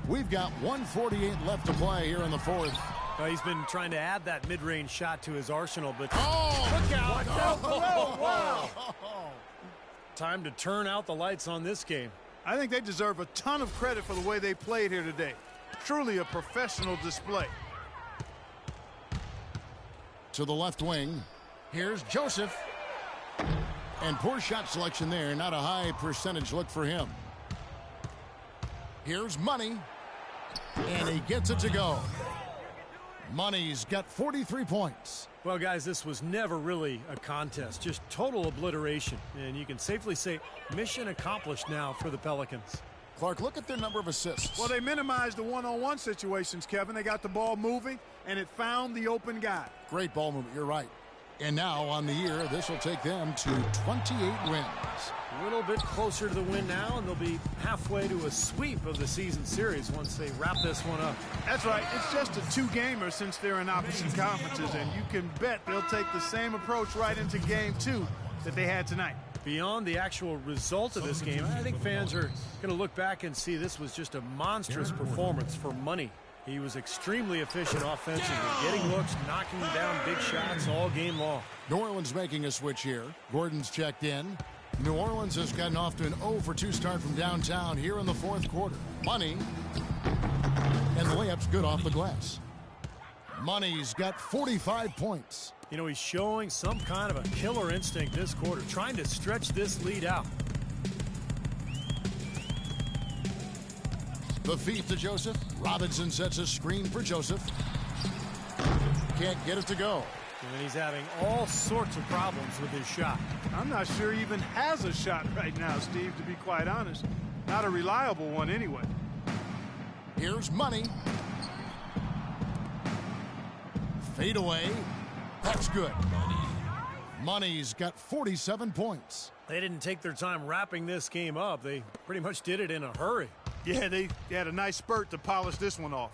We've got 1:48 left to play here in the fourth. He's been trying to add that mid-range shot to his arsenal, but Oh, look out! watch out. Oh, wow! Time to turn out the lights on this game. I think they deserve a ton of credit for the way they played here today. Truly a professional display. To the left wing. Here's Joseph. And poor shot selection there. Not a high percentage look for him. Here's Money. And he gets it to go. Money's got 43 points. Well, guys, this was never really a contest. Just total obliteration. And you can safely say mission accomplished now for the Pelicans. Clark, look at their number of assists. Well, they minimized the one-on-one situations, Kevin. They got the ball moving, and it found the open guy. Great ball movement, you're right. And now on the year, this will take them to 28 wins. A little bit closer to the win now, and they'll be halfway to a sweep of the season series once they wrap this one up. That's right. It's just a 2-gamer since they're in opposite conferences, and you can bet they'll take the same approach right into game 2 that they had tonight. Beyond the actual result of this game, I think fans are going to look back and see this was just a monstrous performance for Money. He was extremely efficient offensively, getting looks, knocking down big shots all game long. New Orleans making a switch here. Gordon's checked in. New Orleans has gotten off to an 0-for-2 start from downtown here in the fourth quarter. Money. And the layup's good off the glass. Money's got 45 points. You know, he's showing some kind of a killer instinct this quarter, trying to stretch this lead out. The feed to Joseph. Robinson sets a screen for Joseph. Can't get it to go. And he's having all sorts of problems with his shot. I'm not sure he even has a shot right now, Steve, to be quite honest. Not a reliable one anyway. Here's Money. Fade away. That's good. Money's got 47 points. They didn't take their time wrapping this game up. They pretty much did it in a hurry. Yeah, they had a nice spurt to polish this one off.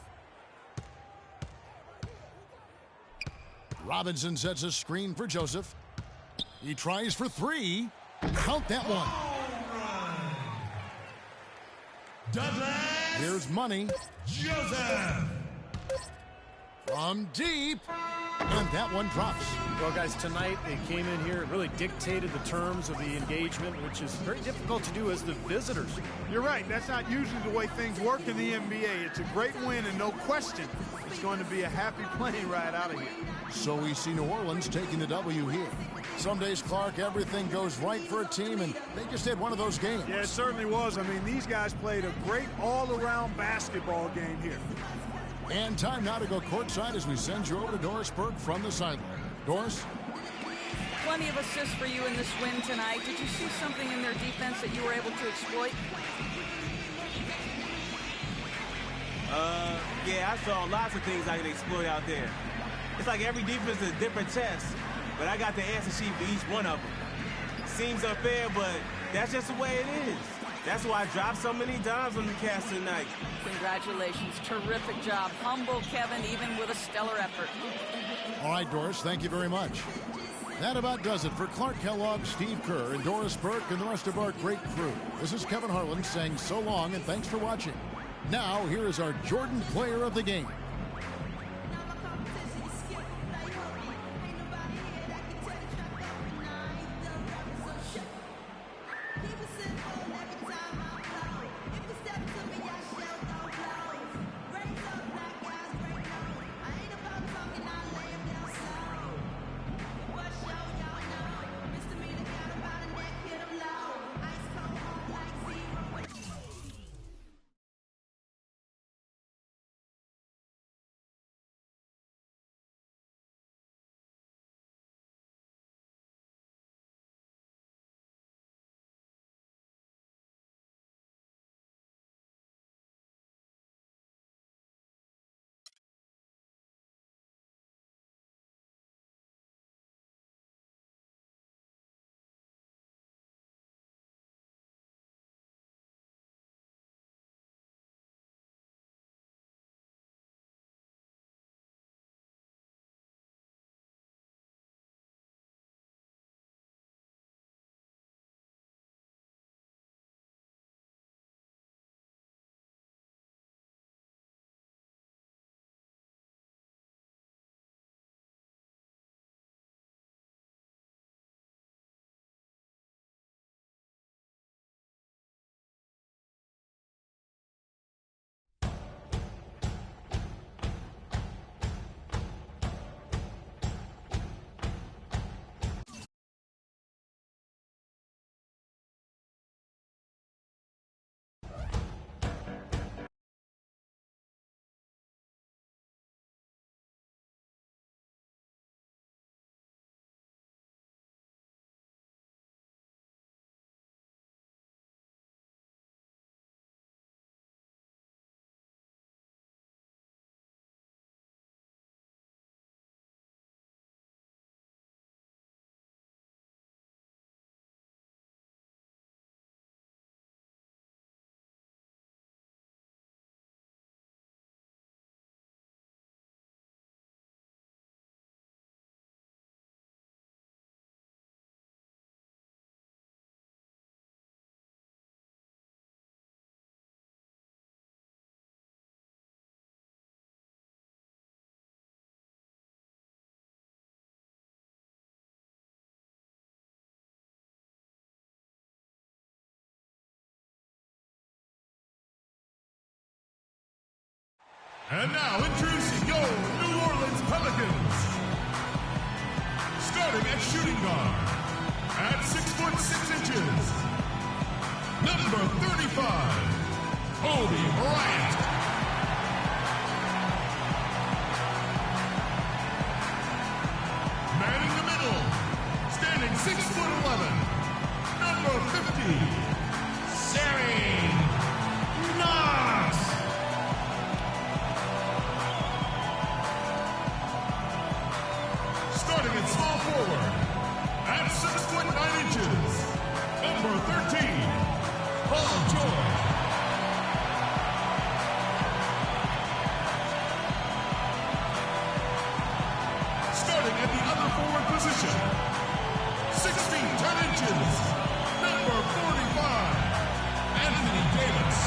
Robinson sets a screen for Joseph. He tries for three. Count that one. Here's Money. Joseph. From deep. And that one drops. Well, guys, tonight they came in here and really dictated the terms of the engagement, which is very difficult to do as the visitors. You're right. That's not usually the way things work in the NBA. It's a great win, and no question, it's going to be a happy plane ride out of here. So we see New Orleans taking the W here. Some days, Clark, everything goes right for a team, and they just had one of those games. Yeah, it certainly was. I mean, these guys played a great all-around basketball game here. And time now to go courtside as we send you over to Doris Burke from the sideline. Doris? Plenty of assists for you in this win tonight. Did you see something in their defense that you were able to exploit? Yeah, I saw lots of things I could exploit out there. It's like every defense is a different test, but I got the answer sheet for each one of them. Seems unfair, but that's just the way it is. That's why I dropped so many dimes on the cast tonight. Congratulations. Terrific job. Humble Kevin, even with a stellar effort. All right, Doris, thank you very much. That about does it for Clark Kellogg, Steve Kerr, and Doris Burke, and the rest of our great crew. This is Kevin Harlan saying so long and thanks for watching. Now, here is our Jordan Player of the Game. And now introducing your New Orleans Pelicans. Starting at shooting guard at 6'6", number 35, Kobe Bryant. 6'11", number 50, Sammy Knox. Starting at small forward, at 6'9", number 13, Paul George. Starting at the other forward position, 6 feet 10 inches, number 45, Anthony Davis.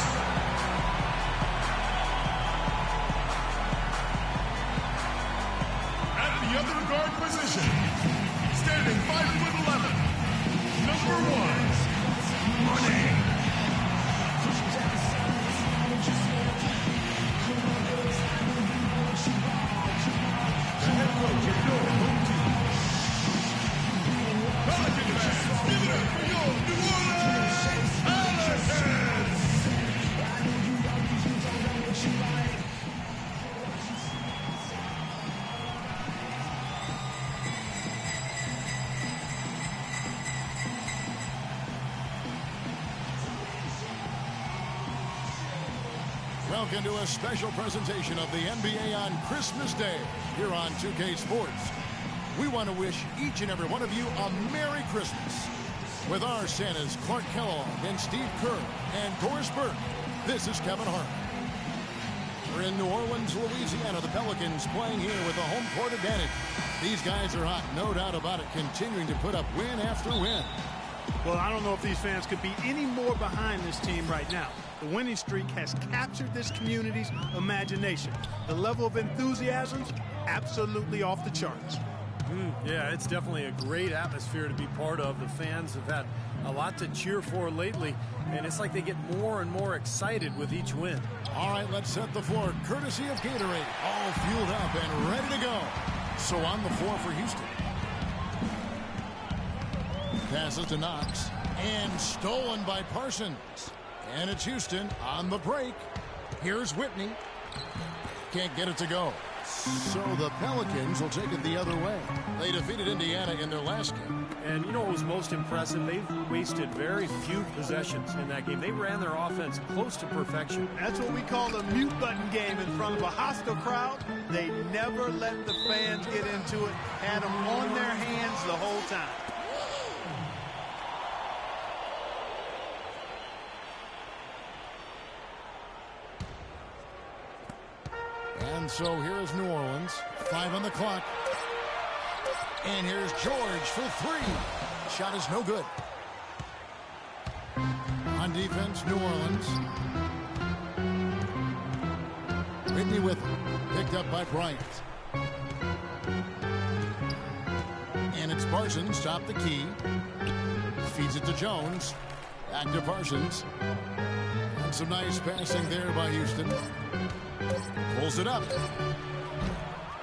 At the other guard position, standing 5'11", number 1, Money. The head coach of your home team. Pelican fans, give it up for your New Orleans Pelicans! Welcome to a special presentation of the NBA on Christmas Day here on 2K Sports. We want to wish each and every one of you a Merry Christmas. With our Santas Clark Kellogg and Steve Kerr and Doris Burke, this is Kevin Hart. We're in New Orleans, Louisiana. The Pelicans playing here with a home court advantage. These guys are hot, no doubt about it, continuing to put up win after win. Well, I don't know if these fans could be any more behind this team right now. The winning streak has captured this community's imagination. The level of enthusiasm's absolutely off the charts. Yeah, it's definitely a great atmosphere to be part of. The fans have had a lot to cheer for lately, and it's like they get more and more excited with each win. All right, let's set the floor. Courtesy of Gatorade, all fueled up and ready to go. So on the floor for Houston. Passes to Knox, and stolen by Parsons. And it's Houston on the break. Here's Whitney. Can't get it to go. So the Pelicans will take it the other way. They defeated Indiana in their last game. And you know what was most impressive? They've wasted very few possessions in that game. They ran their offense close to perfection. That's what we call a mute button game in front of a hostile crowd. They never let the fans get into it. Had them on their hands the whole time. And so here is New Orleans. 5 on the clock. And here's George for 3. Shot is no good. On defense, New Orleans. Whitney with him. Picked up by Bryant. And it's Parsons, top the key. Feeds it to Jones. Back to Parsons. And some nice passing there by Houston. Pulls it up.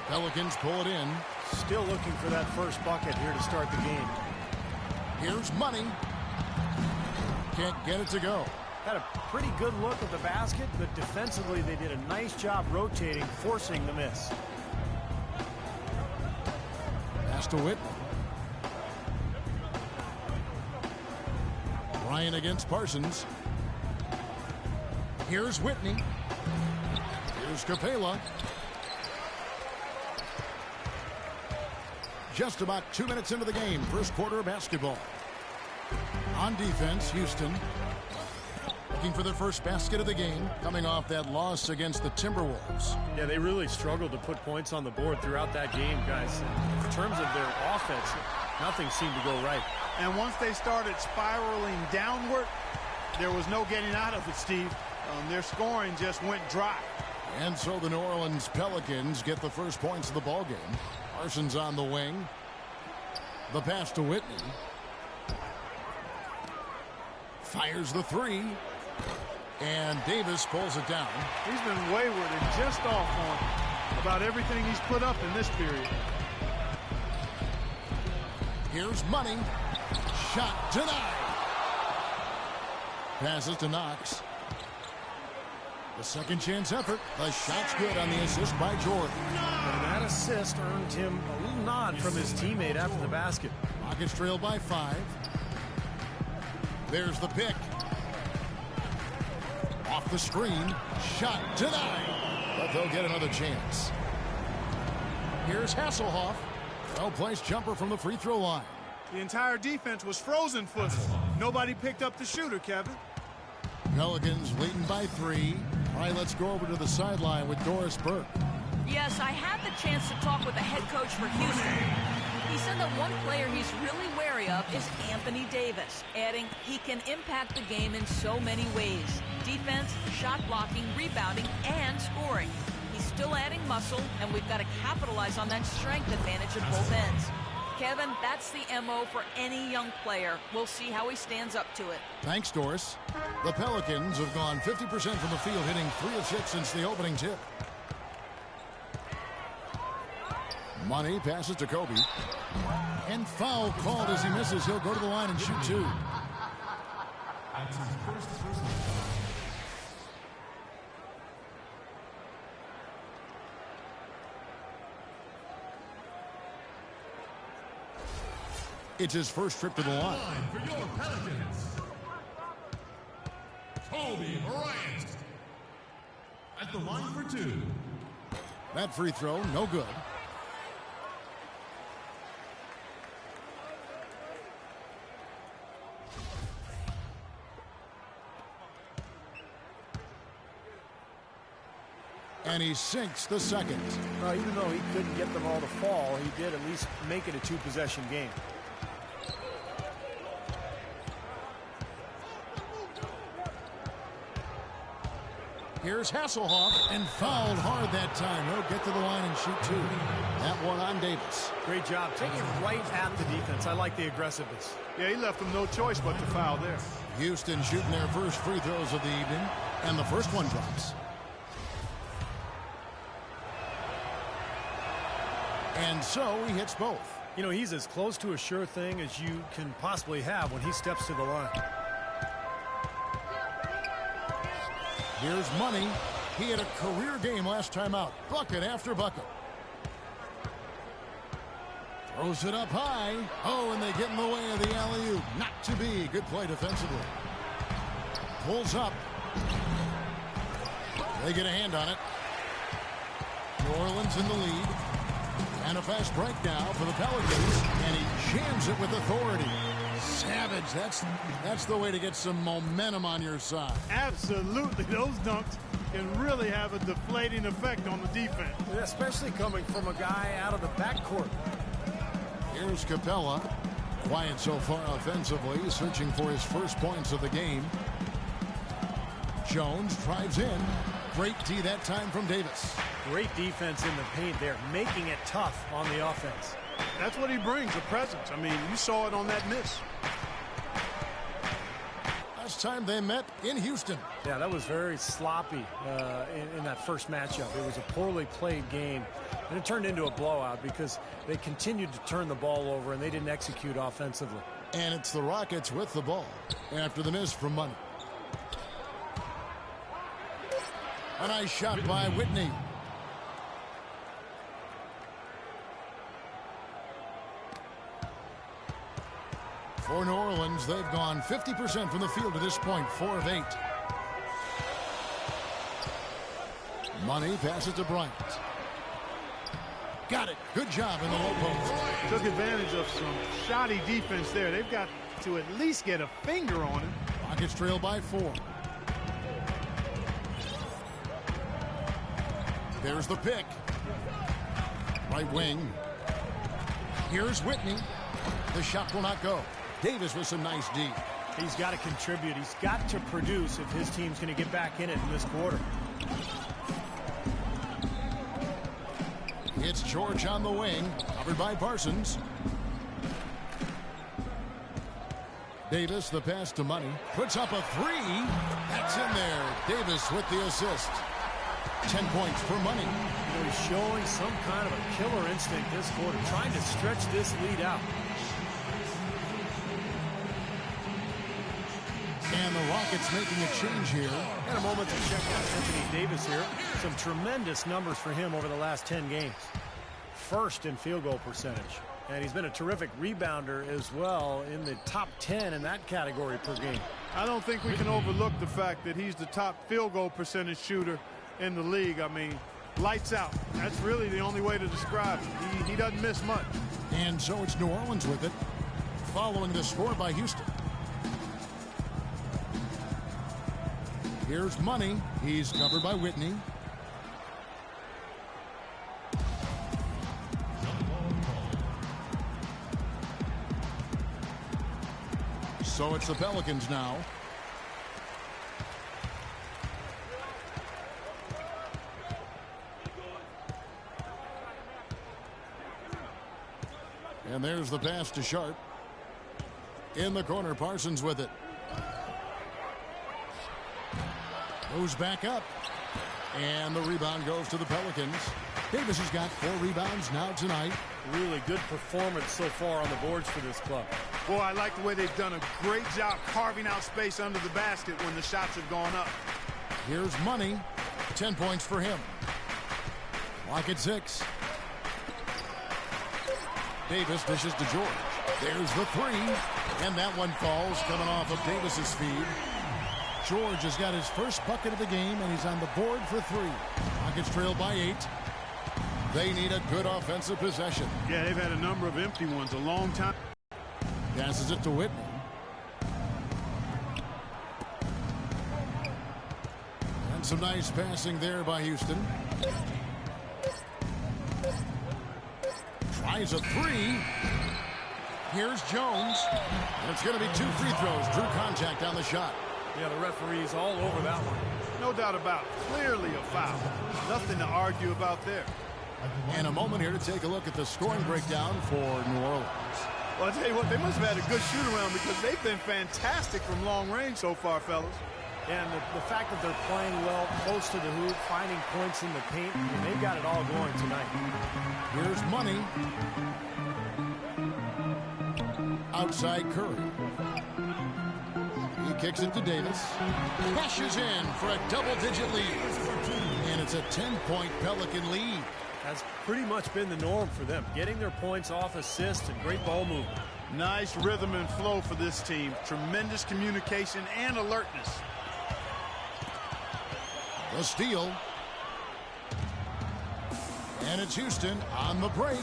Pelicans pull it in. Still looking for that first bucket here to start the game. Here's Money. Can't get it to go. Had a pretty good look at the basket, but defensively they did a nice job rotating, forcing the miss. Pass to Whitney. Bryant against Parsons. Here's Whitney. Here's Capela. Just about 2 minutes into the game. First quarter of basketball. On defense, Houston. Looking for their first basket of the game. Coming off that loss against the Timberwolves. Yeah, they really struggled to put points on the board throughout that game, guys. In terms of their offense, nothing seemed to go right. And once they started spiraling downward, there was no getting out of it, Steve. Their scoring just went dry. And so the New Orleans Pelicans get the first points of the ball game. Parsons on the wing. The pass to Whitney. Fires the 3. And Davis pulls it down. He's been wayward and just off on about everything he's put up in this period. Here's Money. Shot denied. Passes to Knox. The second chance effort. The shot's good on the assist by Jordan. And that assist earned him a little nod from his teammate after the basket. Rockets trail by 5. There's the pick. Off the screen. Shot denied. But they'll get another chance. Here's Hasselhoff. Well-placed jumper from the free throw line. The entire defense was frozen footed. Nobody picked up the shooter, Kevin. Pelicans leading by 3. All right, let's go over to the sideline with Doris Burke. Yes, I had the chance to talk with the head coach for Houston. He said that one player he's really wary of is Anthony Davis, adding he can impact the game in so many ways. Defense, shot blocking, rebounding, and scoring. He's still adding muscle, and we've got to capitalize on that strength advantage at both ends. Kevin, that's the MO for any young player. We'll see how he stands up to it. Thanks, Doris. The Pelicans have gone 50% from the field, hitting 3 of 6 since the opening tip. Money passes to Kobe. And foul called as he misses. He'll go to the line and shoot 2. It's his first trip to the line. For your Pelicans, Kobe Bryant. At the line for 2. That free throw, no good. And he sinks the second. Even though he couldn't get them all to fall, he did at least make it a 2-possession game. Here's Hasselhoff, and fouled hard that time. He'll get to the line and shoot 2. That one on Davis. Great job. Taking it right at the defense. I like the aggressiveness. Yeah, he left them no choice but to foul there. Houston shooting their first free throws of the evening, and the first one drops. And so he hits both. You know, he's as close to a sure thing as you can possibly have when he steps to the line. Here's Money. He had a career game last time out. Bucket after bucket. Throws it up high. Oh, and they get in the way of the alley-oop. Not to be. Good play defensively. Pulls up. They get a hand on it. New Orleans in the lead. And a fast break now for the Pelicans. And he jams it with authority. Savage. That's the way to get some momentum on your side. Absolutely. Those dunks can really have a deflating effect on the defense. Especially coming from a guy out of the backcourt. Here's Capella. Quiet so far offensively, searching for his first points of the game. Jones drives in. Great D that time from Davis. Great defense in the paint there, making it tough on the offense. That's what he brings, a presence. I mean, you saw it on that miss. Last time they met in Houston. Yeah, that was very sloppy in that first matchup. It was a poorly played game, and it turned into a blowout because they continued to turn the ball over and they didn't execute offensively. And it's the Rockets with the ball after the miss from Money. A nice shot by Whitney. For New Orleans, they've gone 50% from the field to this point, 4 of 8. Money passes to Bryant. Got it. Good job in the low post. Took advantage of some shoddy defense there. They've got to at least get a finger on him. Rockets trail by 4. There's the pick. Right wing. Here's Whitney. The shot will not go. Davis with some nice D. He's got to contribute. He's got to produce if his team's going to get back in it in this quarter. It's George on the wing, covered by Parsons. Davis, the pass to Money. Puts up a 3. That's in there. Davis with the assist. 10 points for Money. You know, he's showing some kind of a killer instinct this quarter, trying to stretch this lead out. And the Rockets making a change here. And a moment to check out Anthony Davis here. Some tremendous numbers for him over the last 10 games. First in field goal percentage. And he's been a terrific rebounder as well, in the top 10 in that category per game. I don't think we can overlook the fact that he's the top field goal percentage shooter in the league. I mean, lights out. That's really the only way to describe it. He doesn't miss much. And so it's New Orleans with it, following the score by Houston. Here's Money. He's covered by Whitney. So it's the Pelicans now. And there's the pass to Sharp. In the corner, Parsons with it. Moves back up. And the rebound goes to the Pelicans. Davis has got 4 rebounds now tonight. Really good performance so far on the boards for this club. Boy, I like the way they've done a great job carving out space under the basket when the shots have gone up. Here's Money. 10 points for him. Lock at 6. Davis dishes to George. There's the 3. And that one falls, coming off of Davis's feed. George has got his first bucket of the game, and he's on the board for 3. Rockets trail by 8. They need a good offensive possession. Yeah, they've had a number of empty ones a long time. Passes it to Whitney. And some nice passing there by Houston. Tries a 3. Here's Jones. And it's going to be 2 free throws. Drew contact on the shot. Yeah, the referee's all over that one. No doubt about it. Clearly a foul. Nothing to argue about there. And a moment here to take a look at the scoring breakdown for New Orleans. Well, I'll tell you what, they must have had a good shoot-around because they've been fantastic from long range so far, fellas. And the fact that they're playing well close to the hoop, finding points in the paint, and they've got it all going tonight. Here's Money. Outside Curry. He kicks it to Davis. Rushes in for a double-digit lead. And it's a 10-point Pelican lead. That's pretty much been the norm for them. Getting their points off assists and great ball movement. Nice rhythm and flow for this team. Tremendous communication and alertness. The steal. And it's Houston on the break.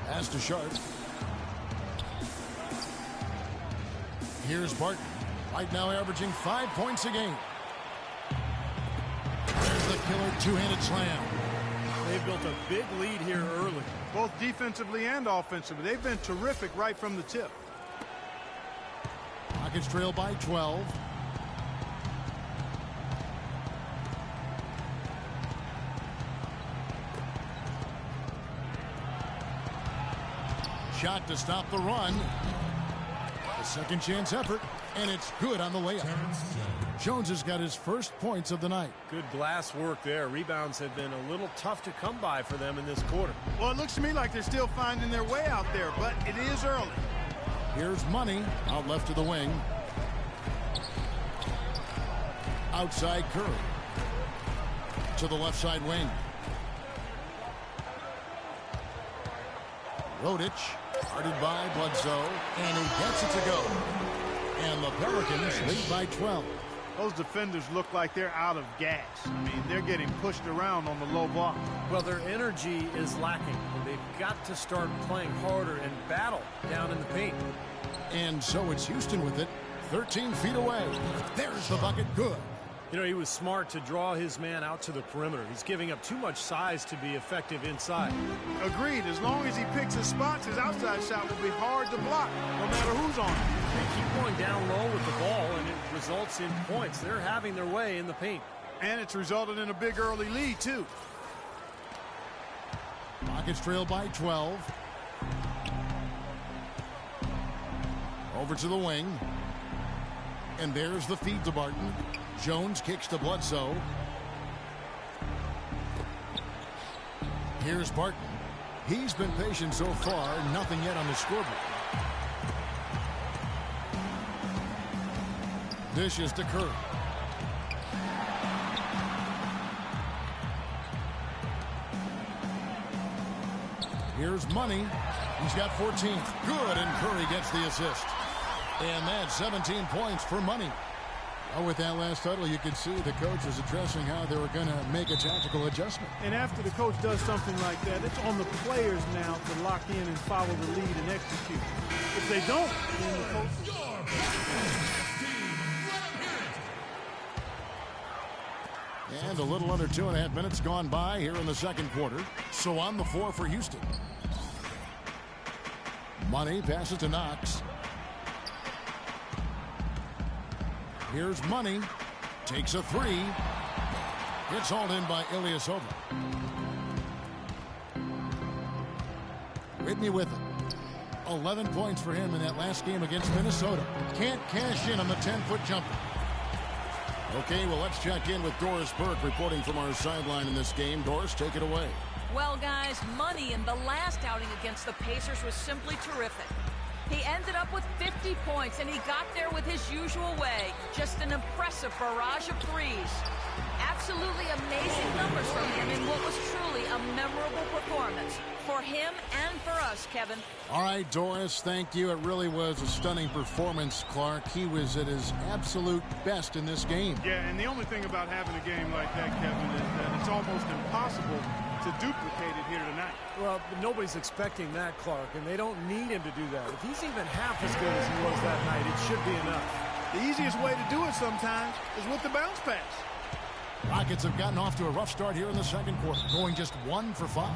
Pass to Sharp. Here's Barton. Right now averaging 5 points a game. There's the killer two-handed slam. They've built a big lead here early. Both defensively and offensively. They've been terrific right from the tip. Rockets trail by 12. Shot to stop the run. A second chance effort, and it's good on the layup. Jones has got his first points of the night. Good glass work there. Rebounds have been a little tough to come by for them in this quarter. Well, it looks to me like they're still finding their way out there, but it is early. Here's Money out left to the wing. Outside Curry. To the left side wing. Rodich. Guarded by Bledsoe, and he gets it to go. And the Pelicans lead by 12. Those defenders look like they're out of gas. I mean, they're getting pushed around on the low block. Well, their energy is lacking. They've got to start playing harder and battle down in the paint. And so it's Houston with it, 13 feet away. There's the bucket, good. You know, he was smart to draw his man out to the perimeter. He's giving up too much size to be effective inside. Agreed. As long as he picks his spots, his outside shot will be hard to block, no matter who's on him. They keep going down low with the ball, and it results in points. They're having their way in the paint. And it's resulted in a big early lead, too. Rockets trail by 12. Over to the wing. And there's the feed to Barton. Jones kicks to Bledsoe. Here's Barton. He's been patient so far. Nothing yet on the scoreboard. Dishes to Curry. Here's Money. He's got 14. Good, and Curry gets the assist. And that's 17 points for Money. Oh, with that last huddle, you could see the coach was addressing how they were going to make a tactical adjustment. And after the coach does something like that, it's on the players now to lock in and follow the lead and execute. If they don't, then the coach... And a little under 2.5 minutes gone by here in the second quarter. So on the floor for Houston. Money passes to Knox. Here's Money. Takes a three. Gets hauled in by Ilyasova. Whitney with it. 11 points for him in that last game against Minnesota. Can't cash in on the 10-foot jumper. Okay, well, let's check in with Doris Burke reporting from our sideline in this game. Doris, take it away. Well, guys, Money in the last outing against the Pacers was simply terrific. He ended up with 50 points, and he got there with his usual way. Just an impressive barrage of threes. Absolutely amazing numbers from him in what was truly a memorable performance. For him and for us, Kevin. All right, Doris, thank you. It really was a stunning performance, Clark. He was at his absolute best in this game. Yeah, and the only thing about having a game like that, Kevin, is that it's almost impossible to duplicate it here tonight. Well, nobody's expecting that, Clark, and they don't need him to do that. If he's even half as good as he was that night, it should be enough. The easiest way to do it sometimes is with the bounce pass. Rockets have gotten off to a rough start here in the second quarter, going just 1 for 5.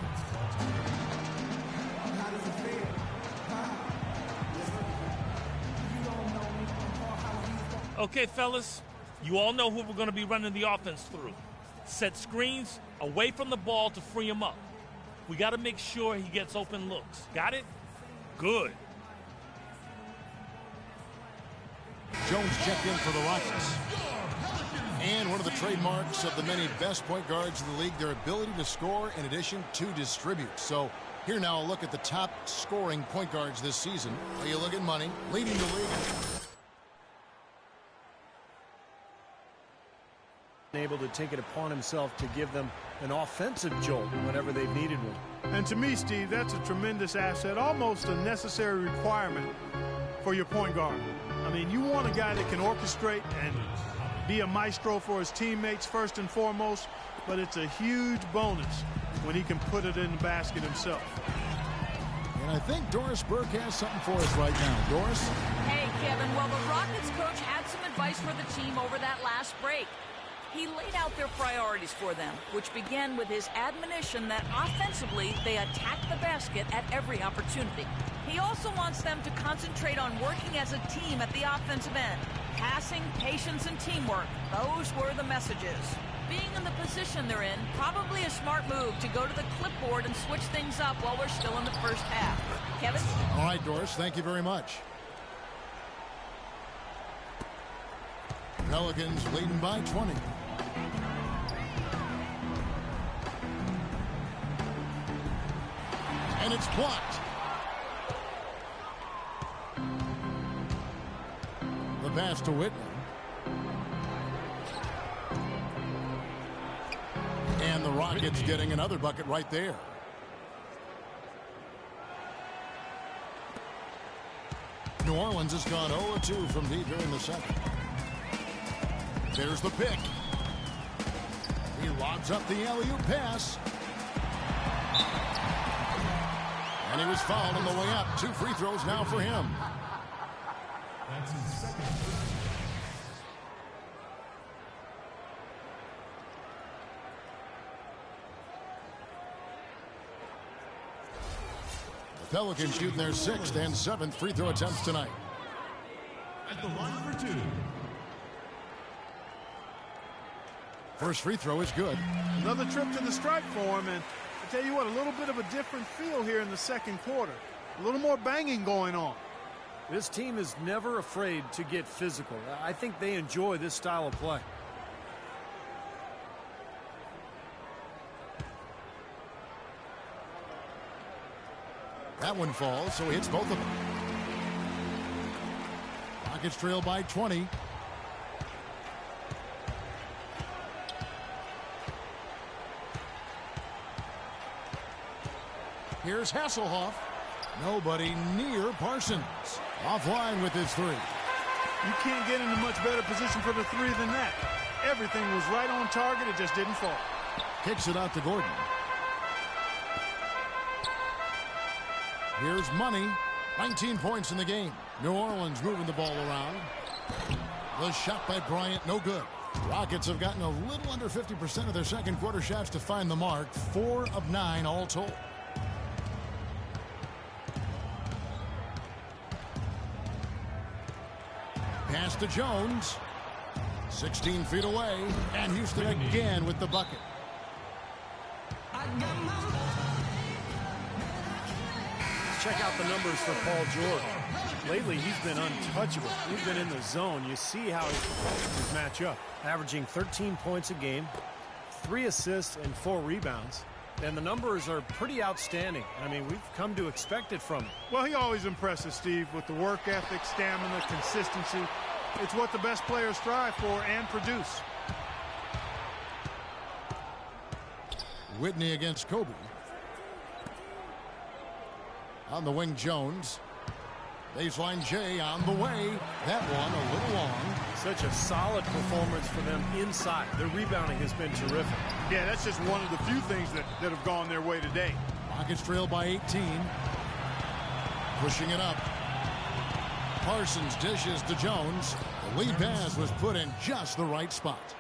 Okay, fellas, you all know who we're going to be running the offense through. Set screens away from the ball to free him up. We got to make sure he gets open looks. Got it? Good. Jones checked in for the Rockets. And one of the trademarks of the many best point guards in the league, their ability to score in addition to distribute. So here now a look at the top scoring point guards this season. Well, you look at Money, leading the league. Able to take it upon himself to give them an offensive jolt whenever they've needed one. And to me, Steve, that's a tremendous asset, almost a necessary requirement for your point guard. I mean, you want a guy that can orchestrate and be a maestro for his teammates first and foremost, but it's a huge bonus when he can put it in the basket himself. And I think Doris Burke has something for us right now. Doris? Hey, Kevin, well, the Rockets coach had some advice for the team over that last break. He laid out their priorities for them, which began with his admonition that offensively they attack the basket at every opportunity. He also wants them to concentrate on working as a team at the offensive end. Passing, patience, and teamwork. Those were the messages. Being in the position they're in, probably a smart move to go to the clipboard and switch things up while we're still in the first half. Kevin? All right, Doris, thank you very much. Pelicans leading by 20. And it's blocked. The pass to Whitney. And the Rockets getting another bucket right there. New Orleans has gone 0-2 from deep here in the second. There's the pick. He lobs up the alley-oop pass. And he was fouled on the way up. 2 free throws now for him. That's his second. The Pelicans shooting their 6th and 7th free throw attempts tonight. At the line for 2. First free throw is good. Another trip to the stripe for him, and I tell you what, a little bit of a different feel here in the second quarter. A little more banging going on. This team is never afraid to get physical. I think they enjoy this style of play. That one falls, so he hits both of them. Rockets trail by 20. Here's Hasselhoff. Nobody near Parsons. Offline with his three. You can't get into much better position for the three than that. Everything was right on target. It just didn't fall. Kicks it out to Gordon. Here's Money. 19 points in the game. New Orleans moving the ball around. The shot by Bryant, no good. Rockets have gotten a little under 50% of their second quarter shots to find the mark. 4 of 9 all told. Pass to Jones. 16 feet away. And Houston again with the bucket. Check out the numbers for Paul George. Lately, he's been untouchable. He's been in the zone. You see how his performances match up. Averaging 13 points a game, 3 assists, and 4 rebounds. And the numbers are pretty outstanding. I mean, we've come to expect it from him. Well, he always impresses, Steve, with the work ethic, stamina, consistency. It's what the best players strive for and produce. Whitney against Kobe. On the wing, Jones. Baseline J on the way. That one a little long. Such a solid performance for them inside. Their rebounding has been terrific. Yeah, that's just one of the few things that have gone their way today. Rockets trail by 18. Pushing it up. Parsons dishes to Jones. The lead pass was put in just the right spot.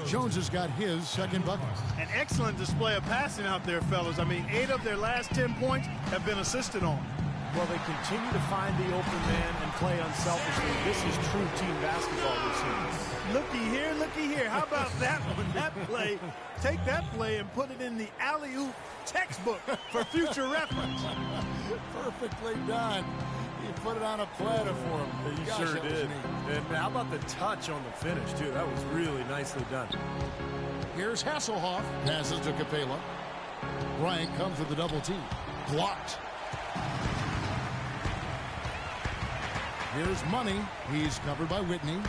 Jones has got his second bucket. An excellent display of passing out there, fellas. I mean, 8 of their last 10 points have been assisted on. Well, they continue to find the open man and play unselfishly. This is true team basketball we're seeing. Looky here, looky here. How about that one? That play, take that play and put it in the alley-oop textbook for future reference. Perfectly done. He put it on a platter for him. He Gosh, sure that was did. neat. And how about the touch on the finish, too? That was really nicely done. Here's Hasselhoff. Passes to Capela. Bryant comes with the double team. Blocked. Here's Money. He's covered by Whitney.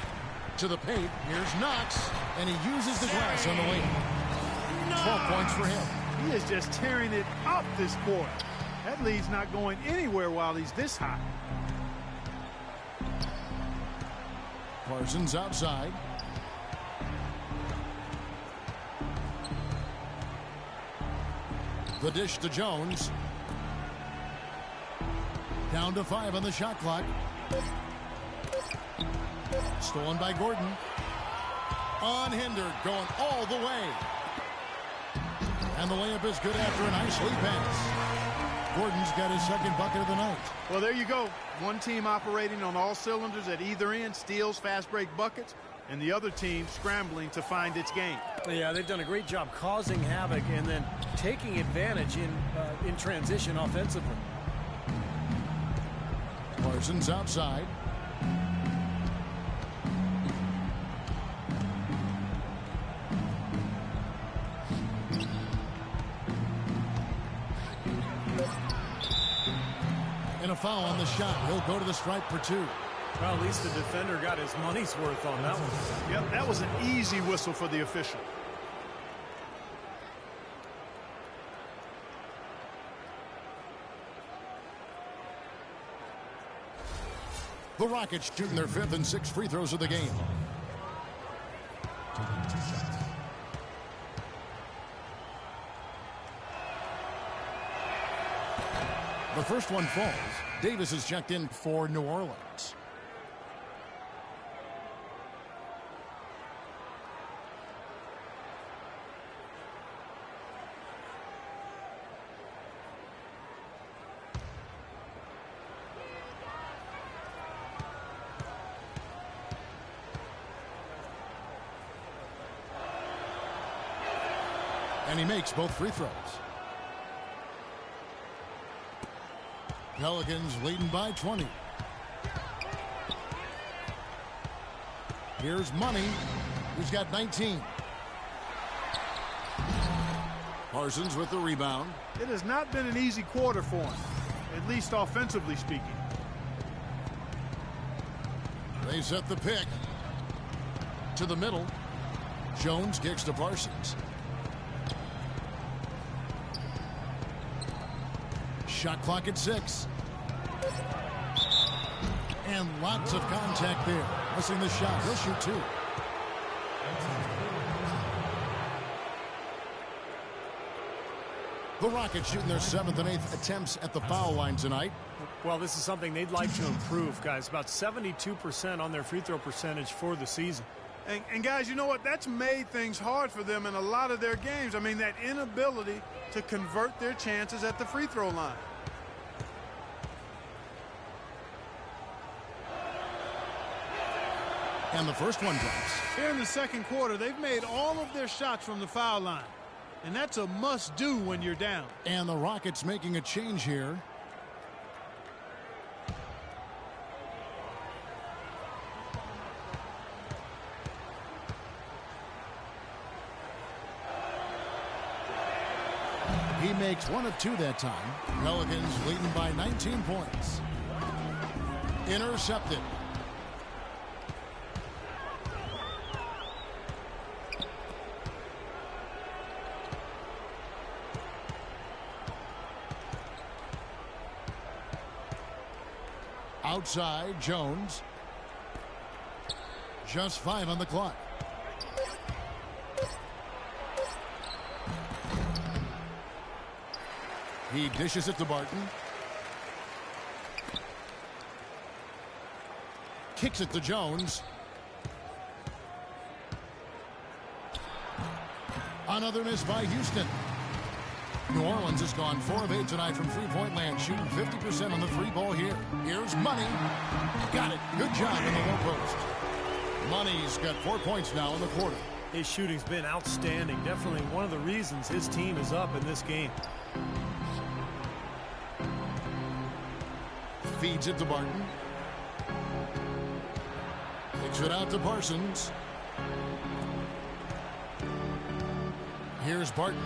To the paint. Here's Knox. And he uses the glass on the way. 12 points for him. He is just tearing it up this quarter. That lead's not going anywhere while he's this hot. Parsons outside. The dish to Jones. Down to 5 on the shot clock. Stolen by Gordon. Unhindered, going all the way. And the layup is good after a nice lead pass. Gordon's got his second bucket of the night. Well, there you go. One team operating on all cylinders at either end, steals, fast break buckets, and the other team scrambling to find its game. Yeah, they've done a great job causing havoc and then taking advantage in transition offensively. Parsons outside. And a foul on the shot. He'll go to the stripe for 2. Well, at least the defender got his money's worth on that one. Yep, that was an easy whistle for the official. The Rockets shooting their 5th and 6th free throws of the game. The first one falls. Davis is checked in for New Orleans. And he makes both free throws. Pelicans leading by 20. Here's Money, who's got 19. Parsons with the rebound. It has not been an easy quarter for him, at least offensively speaking. They set the pick to the middle. Jones kicks to Parsons. Shot clock at 6. And lots of contact there. Missing the shot. He'll shoot 2. The Rockets shooting their 7th and 8th attempts at the foul line tonight. Well, this is something they'd like to improve, guys. About 72% on their free throw percentage for the season. And guys, you know what? That's made things hard for them in a lot of their games. I mean, that inability to convert their chances at the free throw line. And the first one drops. Here in the second quarter, they've made all of their shots from the foul line. And that's a must-do when you're down. And the Rockets making a change here. He makes 1 of 2 that time. Pelicans leading by 19 points. Intercepted. Outside, Jones. Just 5 on the clock. He dishes it to Barton. Kicks it to Jones. Another miss by Houston. New Orleans has gone 4 of 8 tonight from three-point land, shooting 50% on the three ball here. Here's Money. Got it. Good job in the low post. Money's got 4 points now in the quarter. His shooting's been outstanding. Definitely one of the reasons his team is up in this game. Feeds it to Barton. Kicks it out to Parsons. Here's Barton.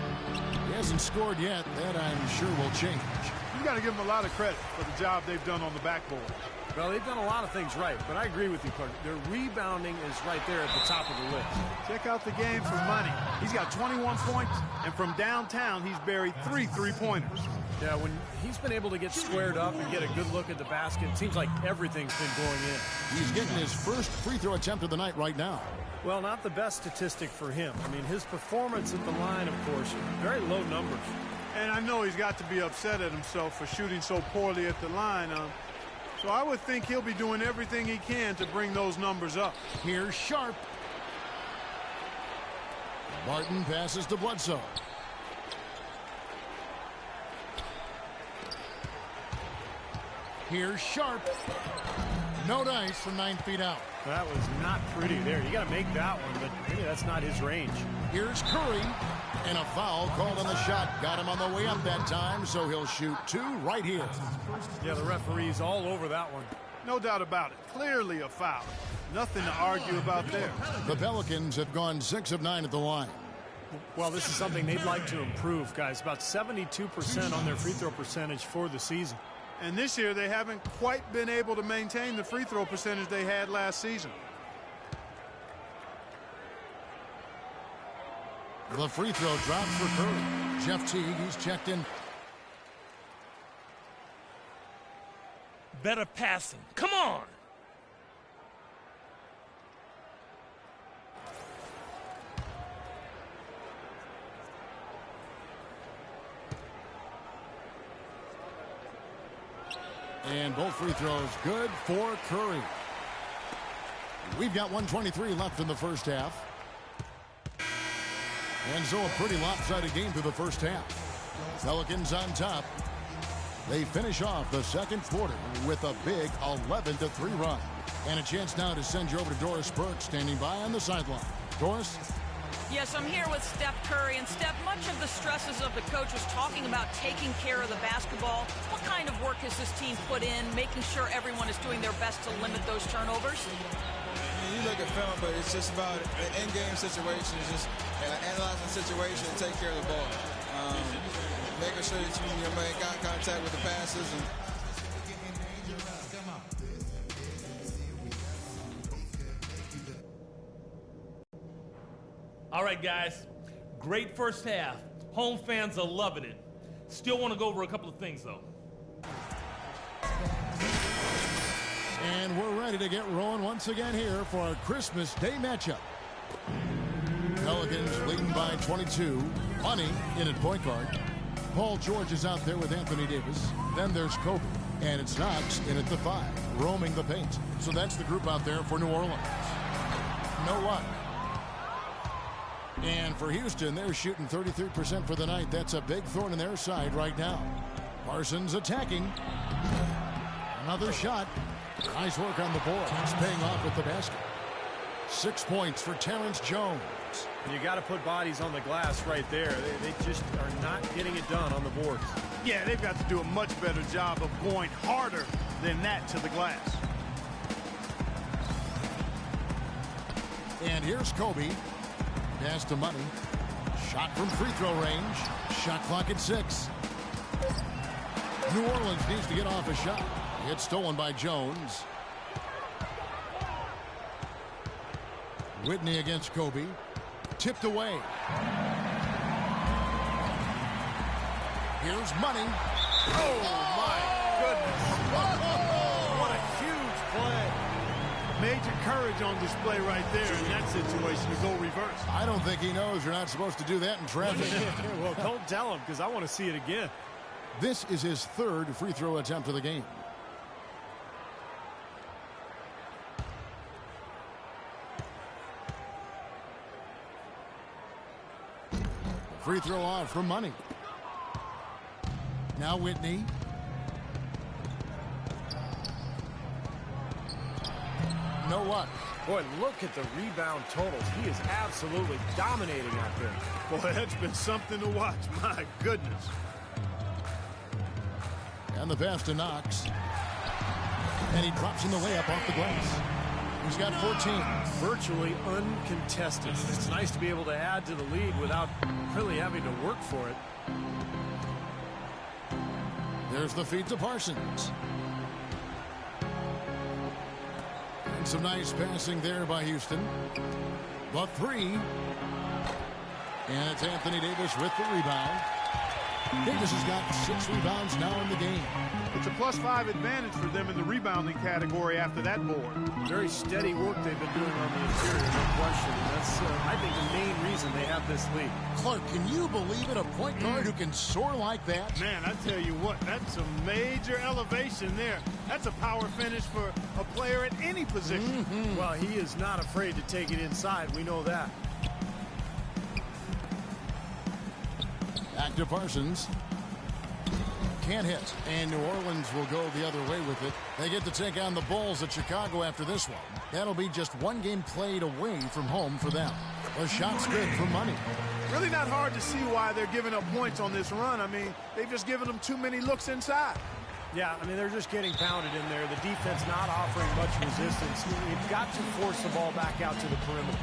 He hasn't scored yet. That, I'm sure, will change. You got to give them a lot of credit for the job they've done on the backboard. Well, they've done a lot of things right, but I agree with you, Clark. Their rebounding is right there at the top of the list. Check out the game for Money. He's got 21 points, and from downtown, he's buried 3 three-pointers. Yeah, when he's been able to get squared up and get a good look at the basket, it seems like everything's been going in. He's getting his first free throw attempt of the night right now. Well, not the best statistic for him. I mean, his performance at the line, of course, very low numbers. And I know he's got to be upset at himself for shooting so poorly at the line. So I would think he'll be doing everything he can to bring those numbers up. Here's Sharp. Martin passes to Bledsoe. Here's Sharp. No dice from 9 feet out. That was not pretty there. You got to make that one, but maybe that's not his range. Here's Curry. And a foul called on the shot. Got him on the way up that time, so he'll shoot 2 right here. Yeah, the referee's all over that one. No doubt about it. Clearly a foul. Nothing to argue about there. The Pelicans have gone 6 of 9 at the line. Well, this is something they'd like to improve, guys. About 72% on their free throw percentage for the season. And this year, they haven't quite been able to maintain the free throw percentage they had last season. The free throw drops for Curry. Jeff Teague, he's checked in. Better passing. Come on. And both free throws good for Curry. We've got 1:23 left in the first half. And so a pretty lopsided game through the first half. Pelicans on top. They finish off the second quarter with a big 11-3 run. And a chance now to send you over to Doris Burke, standing by on the sideline. Doris? Yes, I'm here with Steph Curry. And Steph, much of the stresses of the coach was talking about taking care of the basketball. What kind of work has this team put in, making sure everyone is doing their best to limit those turnovers? You look at film, but it's just about an in-game situation. It's just analyzing the situation and take care of the ball. Making sure that you make contact with the passes. All right, guys. Great first half. Home fans are loving it. Still want to go over a couple of things, though. And we're ready to get rolling once again here for our Christmas Day matchup. Pelicans leading by 22. Money in at point guard. Paul George is out there with Anthony Davis. Then there's Kobe. And it's Knox in at the 5, roaming the paint. So that's the group out there for New Orleans. No luck. And for Houston, they're shooting 33% for the night. That's a big thorn in their side right now. Parsons attacking. Another shot. Nice work on the board. It's paying off with the basket. 6 points for Terrence Jones. You got to put bodies on the glass right there. They just are not getting it done on the boards. Yeah, they've got to do a much better job of going harder than that to the glass. And here's Kobe. Pass to Money. Shot from free throw range. Shot clock at 6. New Orleans needs to get off a shot. It's stolen by Jones. Whitney against Kobe. Tipped away. Here's Money. Oh, my goodness. What a huge play. Major courage on display right there in that situation to go reverse. I don't think he knows you're not supposed to do that in traffic. Well, don't tell him, because I want to see it again. This is his 3rd free throw attempt of the game. Free throw off from Money. Now Whitney. No luck. Boy, look at the rebound totals. He is absolutely dominating out there. Boy, that's been something to watch. My goodness. And the pass to Knox. And he drops in the layup off the glass. He's got 14. Virtually uncontested. It's nice to be able to add to the lead without really having to work for it. There's the feed to Parsons. And some nice passing there by Houston. The 3. And it's Anthony Davis with the rebound. Davis has got 6 rebounds now in the game. It's a +5 advantage for them in the rebounding category after that board. Very steady work they've been doing on the interior, no question. And that's, I think, the main reason they have this lead. Clark, can you believe it? A point guard who can soar like that? Man, I tell you what, that's a major elevation there. That's a power finish for a player at any position. Well, he is not afraid to take it inside. We know that. Back to Parsons. Can't hit. And New Orleans will go the other way with it. They get to take on the Bulls at Chicago after this one. That'll be just one game played away from home for them. The shot's good for Money. Really not hard to see why they're giving up points on this run. I mean, they've just given them too many looks inside. Yeah, I mean, they're just getting pounded in there. The defense not offering much resistance. You've got to force the ball back out to the perimeter.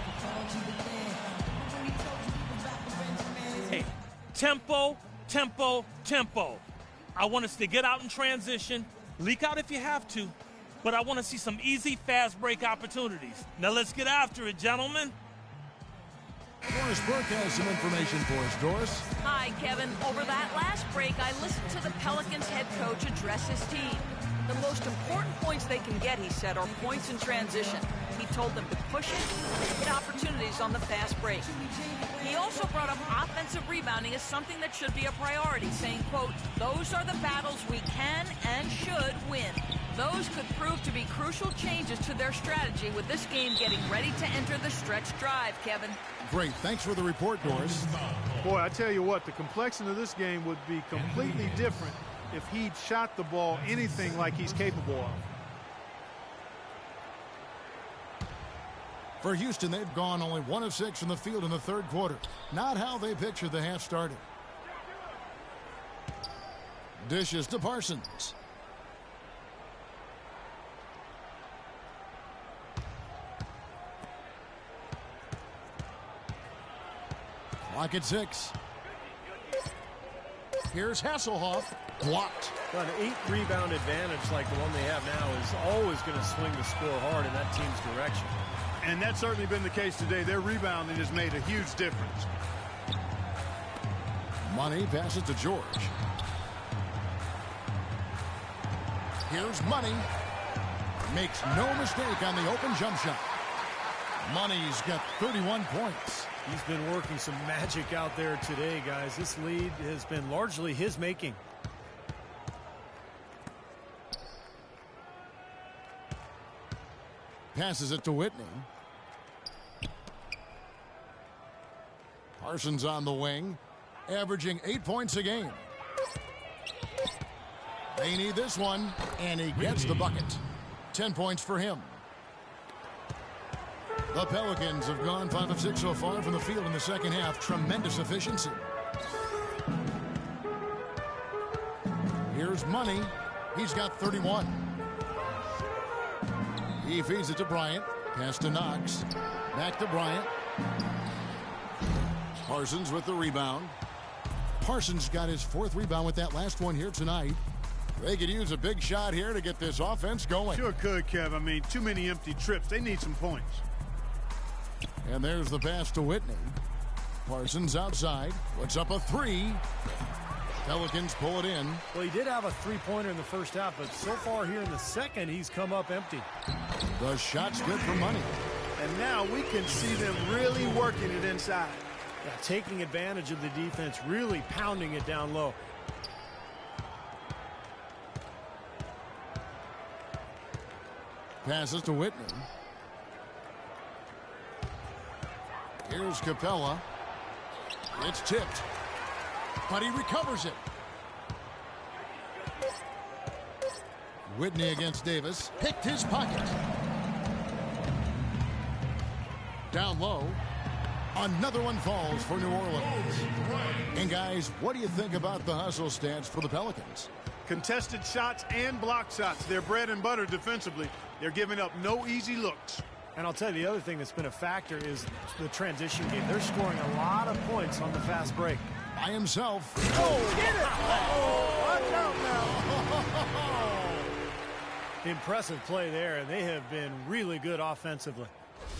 Hey, tempo, tempo, tempo. I want us to get out in transition, leak out if you have to, but I want to see some easy, fast break opportunities. Now let's get after it, gentlemen. Doris Burke has some information for us. Doris? Hi, Kevin. Over that last break, I listened to the Pelicans head coach address his team. The most important points they can get, he said, are points in transition. He told them to push it, hit opportunities on the fast break. He also brought up offensive rebounding as something that should be a priority, saying, quote, those are the battles we can and should win. Those could prove to be crucial changes to their strategy with this game getting ready to enter the stretch drive, Kevin. Great. Thanks for the report, Doris. Boy, I tell you what, the complexion of this game would be completely different if he'd shot the ball anything like he's capable of. For Houston, they've gone only 1 of 6 from the field in the third quarter. Not how they pictured the half started. Dishes to Parsons. Clock at 6. Here's Hasselhoff. Blocked. An 8-rebound advantage like the one they have now is always going to swing the score hard in that team's direction. And that's certainly been the case today. Their rebounding has made a huge difference. Money passes to George. Here's Money. Makes no mistake on the open jump shot. Money's got 31 points. He's been working some magic out there today, guys. This lead has been largely his making. Passes it to Whitney. Parsons on the wing, averaging 8 points a game. They need this one, and he gets the bucket. 10 points for him. The Pelicans have gone 5 of 6 so far from the field in the second half. Tremendous efficiency. Here's Money. He's got 31. He feeds it to Bryant. Pass to Knox. Back to Bryant. Parsons with the rebound. Parsons got his 4th rebound with that last one here tonight. They could use a big shot here to get this offense going. Sure could, Kev. I mean, too many empty trips. They need some points. And there's the pass to Whitney. Parsons outside. Puts up a 3. Pelicans pull it in. Well, he did have a three-pointer in the first half, but so far here in the second, he's come up empty. The shot's good for Money. And now we can see them really working it inside. Yeah, taking advantage of the defense, really pounding it down low. Passes to Whitney. Here's Capella. It's tipped, but he recovers it. Whitney against Davis. Picked his pocket. Down low. Another one falls for New Orleans. And guys, what do you think about the hustle stats for the Pelicans? Contested shots and block shots. They're bread and butter defensively. They're giving up no easy looks. And I'll tell you, the other thing that's been a factor is the transition game. They're scoring a lot of points on the fast break. By himself. Oh, get it! Oh, watch out now. Impressive play there, and they have been really good offensively.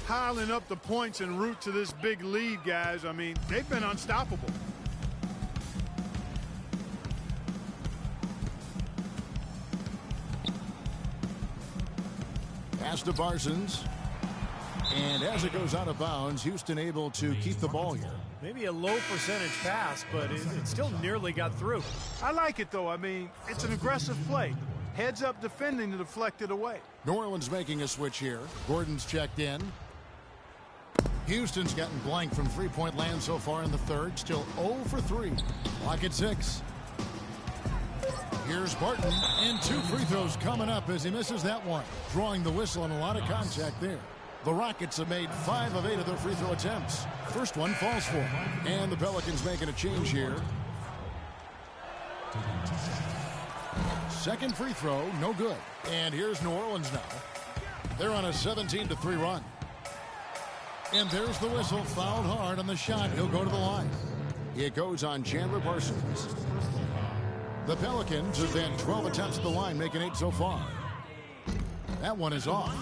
Piling up the points en route to this big lead, guys. I mean, they've been unstoppable. Pass to Parsons. And as it goes out of bounds, Houston able to keep the ball here. Maybe a low percentage pass, but it still nearly got through. I like it, though. I mean, it's an aggressive play. Heads up defending to deflect it away. New Orleans making a switch here. Gordon's checked in. Houston's gotten blank from three-point land so far in the third. Still 0 for 3. Clock at 6. Here's Barton, and 2 free throws coming up as he misses that one. Drawing the whistle and a lot of contact there. The Rockets have made 5 of 8 of their free throw attempts. First one falls for them. And the Pelicans making a change here. Second free throw, no good. And here's New Orleans now. They're on a 17-3 run. And there's the whistle, fouled hard on the shot. He'll go to the line. It goes on Chandler Parsons. The Pelicans have had 12 attempts at the line, making 8 so far. That one is off.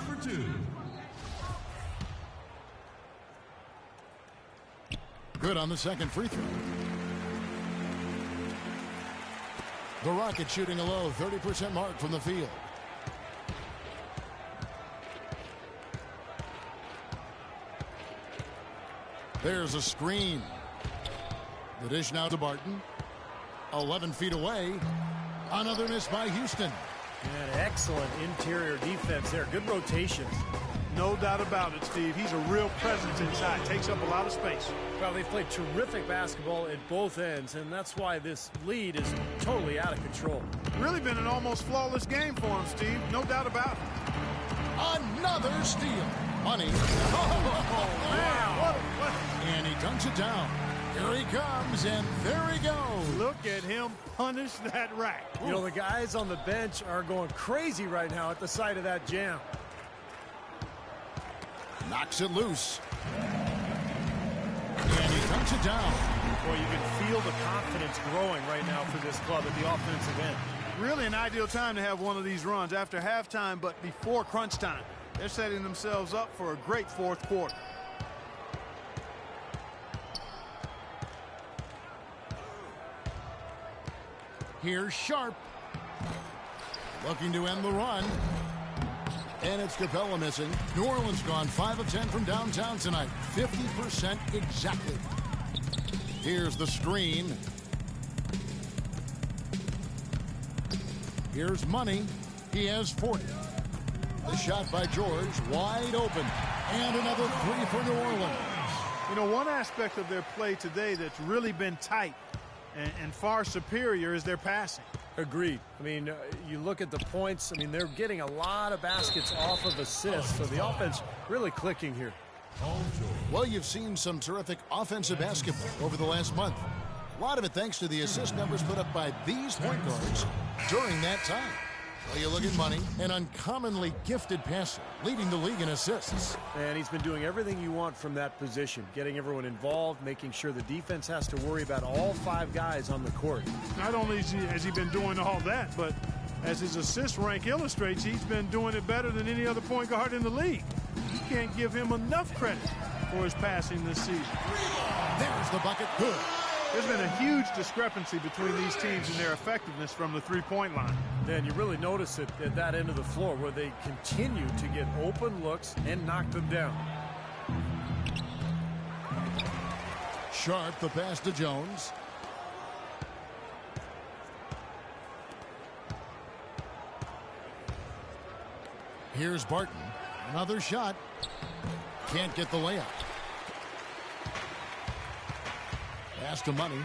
Good on the second free throw. The Rockets shooting a low 30% mark from the field. There's a screen. The dish now to Barton. 11 feet away. Another miss by Houston. And excellent interior defense there. Good rotations. No doubt about it, Steve. He's a real presence inside. Takes up a lot of space. Well, they've played terrific basketball at both ends, and that's why this lead is totally out of control. Really been an almost flawless game for him, Steve. No doubt about it. Another steal. Money. Wow. And he dunks it down. Here he comes, and there he goes. Look at him punish that rack. You know, the guys on the bench are going crazy right now at the sight of that jam. Knocks it loose. And he dunks it down. Boy, you can feel the confidence growing right now for this club at the offensive end. Really an ideal time to have one of these runs after halftime, but before crunch time. They're setting themselves up for a great fourth quarter. Here's Sharp. Looking to end the run. And it's Capella missing. New Orleans gone 5 of 10 from downtown tonight. 50% exactly. Here's the screen. Here's Money. He has 40. The shot by George, wide open. And another three for New Orleans. You know, one aspect of their play today that's really been tight and far superior is their passing. Agreed. I mean, you look at the points. I mean, they're getting a lot of baskets off of assists, so the offense really clicking here. Well, you've seen some terrific offensive basketball over the last month. A lot of it thanks to the assist numbers put up by these point guards during that time. Well, you look at Money, an uncommonly gifted passer, leading the league in assists. And he's been doing everything you want from that position, getting everyone involved, making sure the defense has to worry about all 5 guys on the court. Not only has he been doing all that, but as his assist rank illustrates, he's been doing it better than any other point guard in the league. You can't give him enough credit for his passing this season. There's the bucket. Good. There's been a huge discrepancy between these teams and their effectiveness from the three-point line. Then you really notice it at that end of the floor where they continue to get open looks and knock them down. Sharp, the pass to Jones. Here's Barton. Another shot. Can't get the layup. Pass to Money.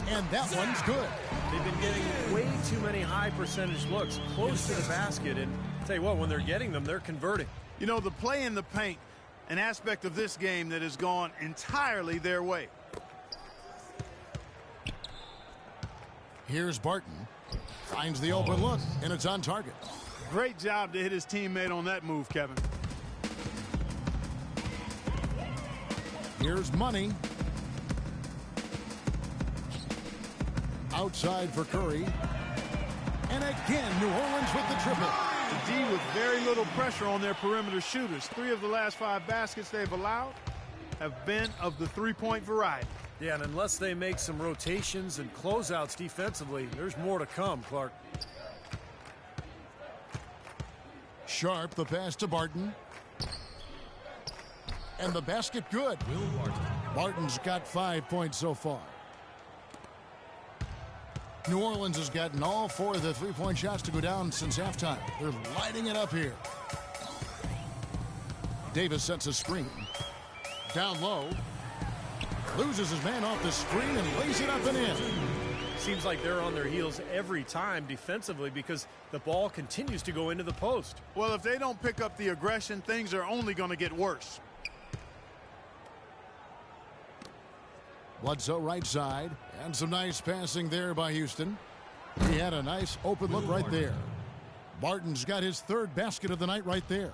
And that one's good. They've been getting way too many high percentage looks close to the basket. And I'll tell you what, when they're getting them, they're converting. You know, the play in the paint, an aspect of this game that has gone entirely their way. Here's Barton. Finds the open look, and it's on target. Great job to hit his teammate on that move, Kevin. Here's Money. Outside for Curry. And again, New Orleans with the triple. The D with very little pressure on their perimeter shooters. 3 of the last 5 baskets they've allowed have been of the three-point variety. Yeah, and unless they make some rotations and closeouts defensively, there's more to come, Clark. Sharp, the pass to Barton. And the basket good. Barton's got 5 points so far. New Orleans has gotten all 4 of the three-point shots to go down since halftime. They're lighting it up here. Davis sets a screen. Down low. Loses his man off the screen and lays it up and in. Seems like they're on their heels every time defensively because the ball continues to go into the post. Well, if they don't pick up the aggression, things are only going to get worse. Bledsoe right side, and some nice passing there by Houston. He had a nice open look right there. Barton's got his 3rd basket of the night right there.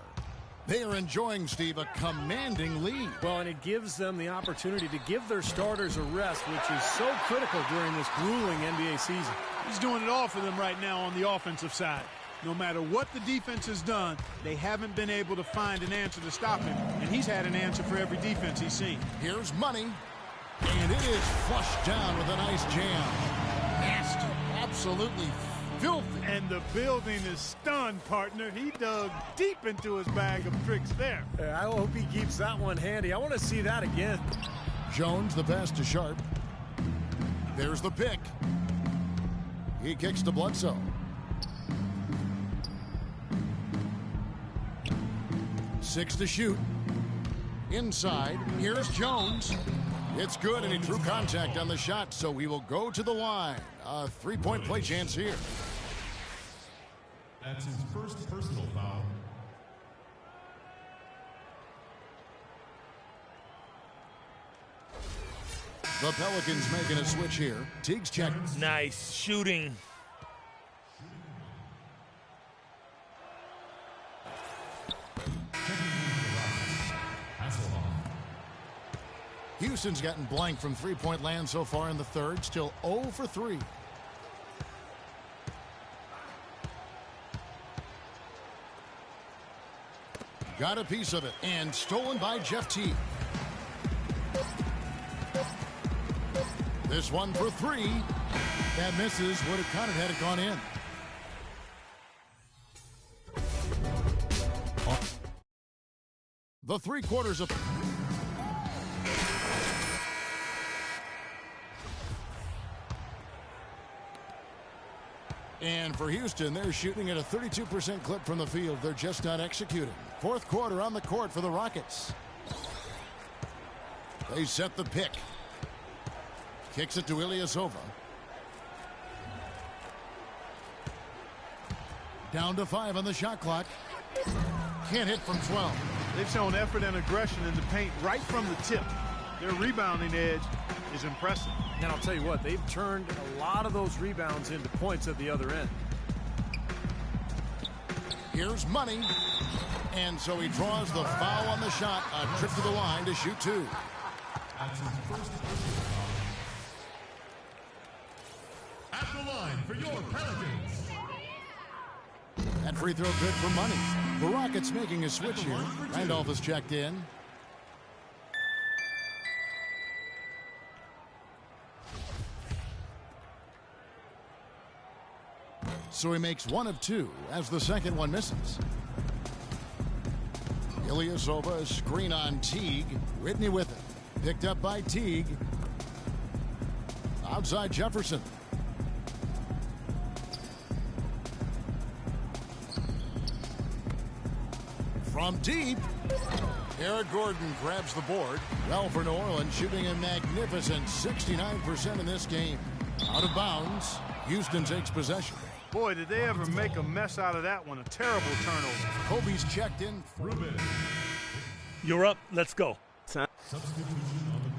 They are enjoying, Steve, a commanding lead. Well, and it gives them the opportunity to give their starters a rest, which is so critical during this grueling NBA season. He's doing it all for them right now on the offensive side. No matter what the defense has done, they haven't been able to find an answer to stop him, and he's had an answer for every defense he's seen. Here's Money. And it is flushed down with a nice jam. Nasty. Absolutely filthy. And the building is stunned, partner. He dug deep into his bag of tricks there. I hope he keeps that one handy. I want to see that again. Jones, the pass to Sharp. There's the pick. He kicks to Bledsoe. Six to shoot. Inside. Here's Jones. It's good, and he drew contact on the shot, so he will go to the line. A three-point play chance here. That's his first personal foul. The Pelicans making a switch here. Teague's check. Nice shooting. Houston's gotten blank from three-point land so far in the third. Still 0 for 3. Got a piece of it, and stolen by Jeff Teague. This one for three. That misses. Would have counted had it gone in. The 3/4 of... And for Houston, they're shooting at a 32% clip from the field. They're just not executing. 4th quarter on the court for the Rockets. They set the pick. Kicks it to Ilyasova. Down to 5 on the shot clock. Can't hit from 12. They've shown effort and aggression in the paint right from the tip. Their rebounding edge is impressive. And I'll tell you what, they've turned a lot of those rebounds into points at the other end. Here's Money. And so he draws the foul on the shot. A trip to the line to shoot 2. That's his first foul. At the line for your Pelicans. That free throw good for Money. The Rockets making a switch here. Randolph is checked in. So he makes 1 of 2 as the second one misses. Ilyasova, screen on Teague. Whitney with it. Picked up by Teague. Outside Jefferson. From deep, Eric Gordon grabs the board. Well for New Orleans, shooting a magnificent 69% in this game. Out of bounds, Houston takes possession. Boy, did they ever make a mess out of that one. A terrible turnover. Kobe's checked in. Ruben. You're up. Let's go. Substitution on the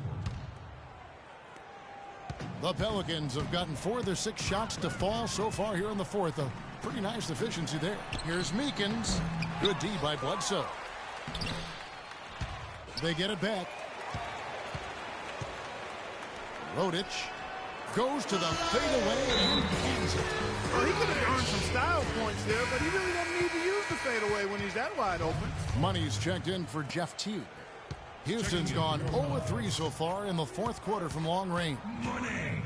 court. The Pelicans have gotten 4 of their 6 shots to fall so far here in the 4th. A pretty nice efficiency there. Here's Meekins. Good D by Bledsoe. They get it back. Rodic goes to the fadeaway and pins it. Well, he could have earned some style points there, but he really doesn't need to use the fadeaway when he's that wide open. Money's checked in for Jeff Teague. Houston's gone 0-3 so far in the 4th quarter from long range. Money.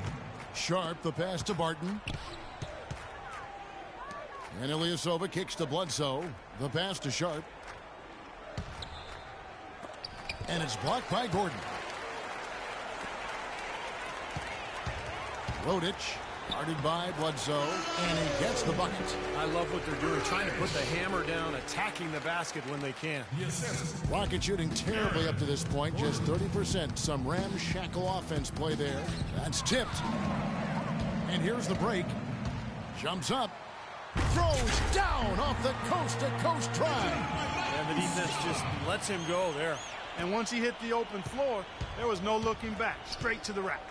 Sharp, the pass to Barton. And Ilyasova kicks to Bledsoe. The pass to Sharp. And it's blocked by Gordon. Rodic, guarded by Bledsoe, and he gets the bucket. I love what they're doing, trying to put the hammer down, attacking the basket when they can. Rocket shooting terribly up to this point, just 30%. Some ramshackle offense play there. That's tipped. And here's the break. Jumps up. Throws down off the coast-to-coast drive. And the defense just lets him go there. And once he hit the open floor, there was no looking back. Straight to the rack.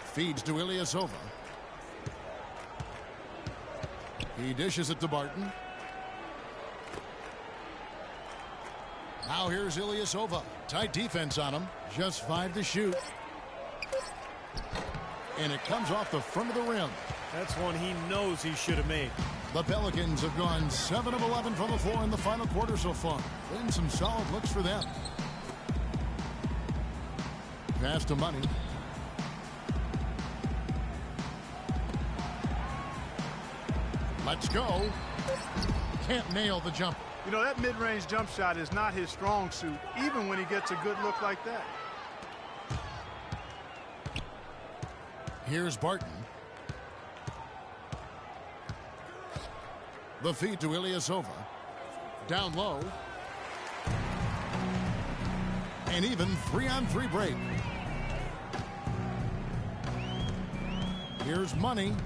Feeds to Ilyasova. He dishes it to Barton. Now here's Ilyasova. Tight defense on him. Just 5 to shoot. And it comes off the front of the rim. That's one he knows he should have made. The Pelicans have gone 7 of 11 from the floor in the final quarter so far. Been some solid looks for them. Pass to Money. Let's go. Can't nail the jumper. You know, that mid-range jump shot is not his strong suit, even when he gets a good look like that. Here's Barton. The feed to Ilyasova. Down low. An even 3-on-3 break. Here's Money.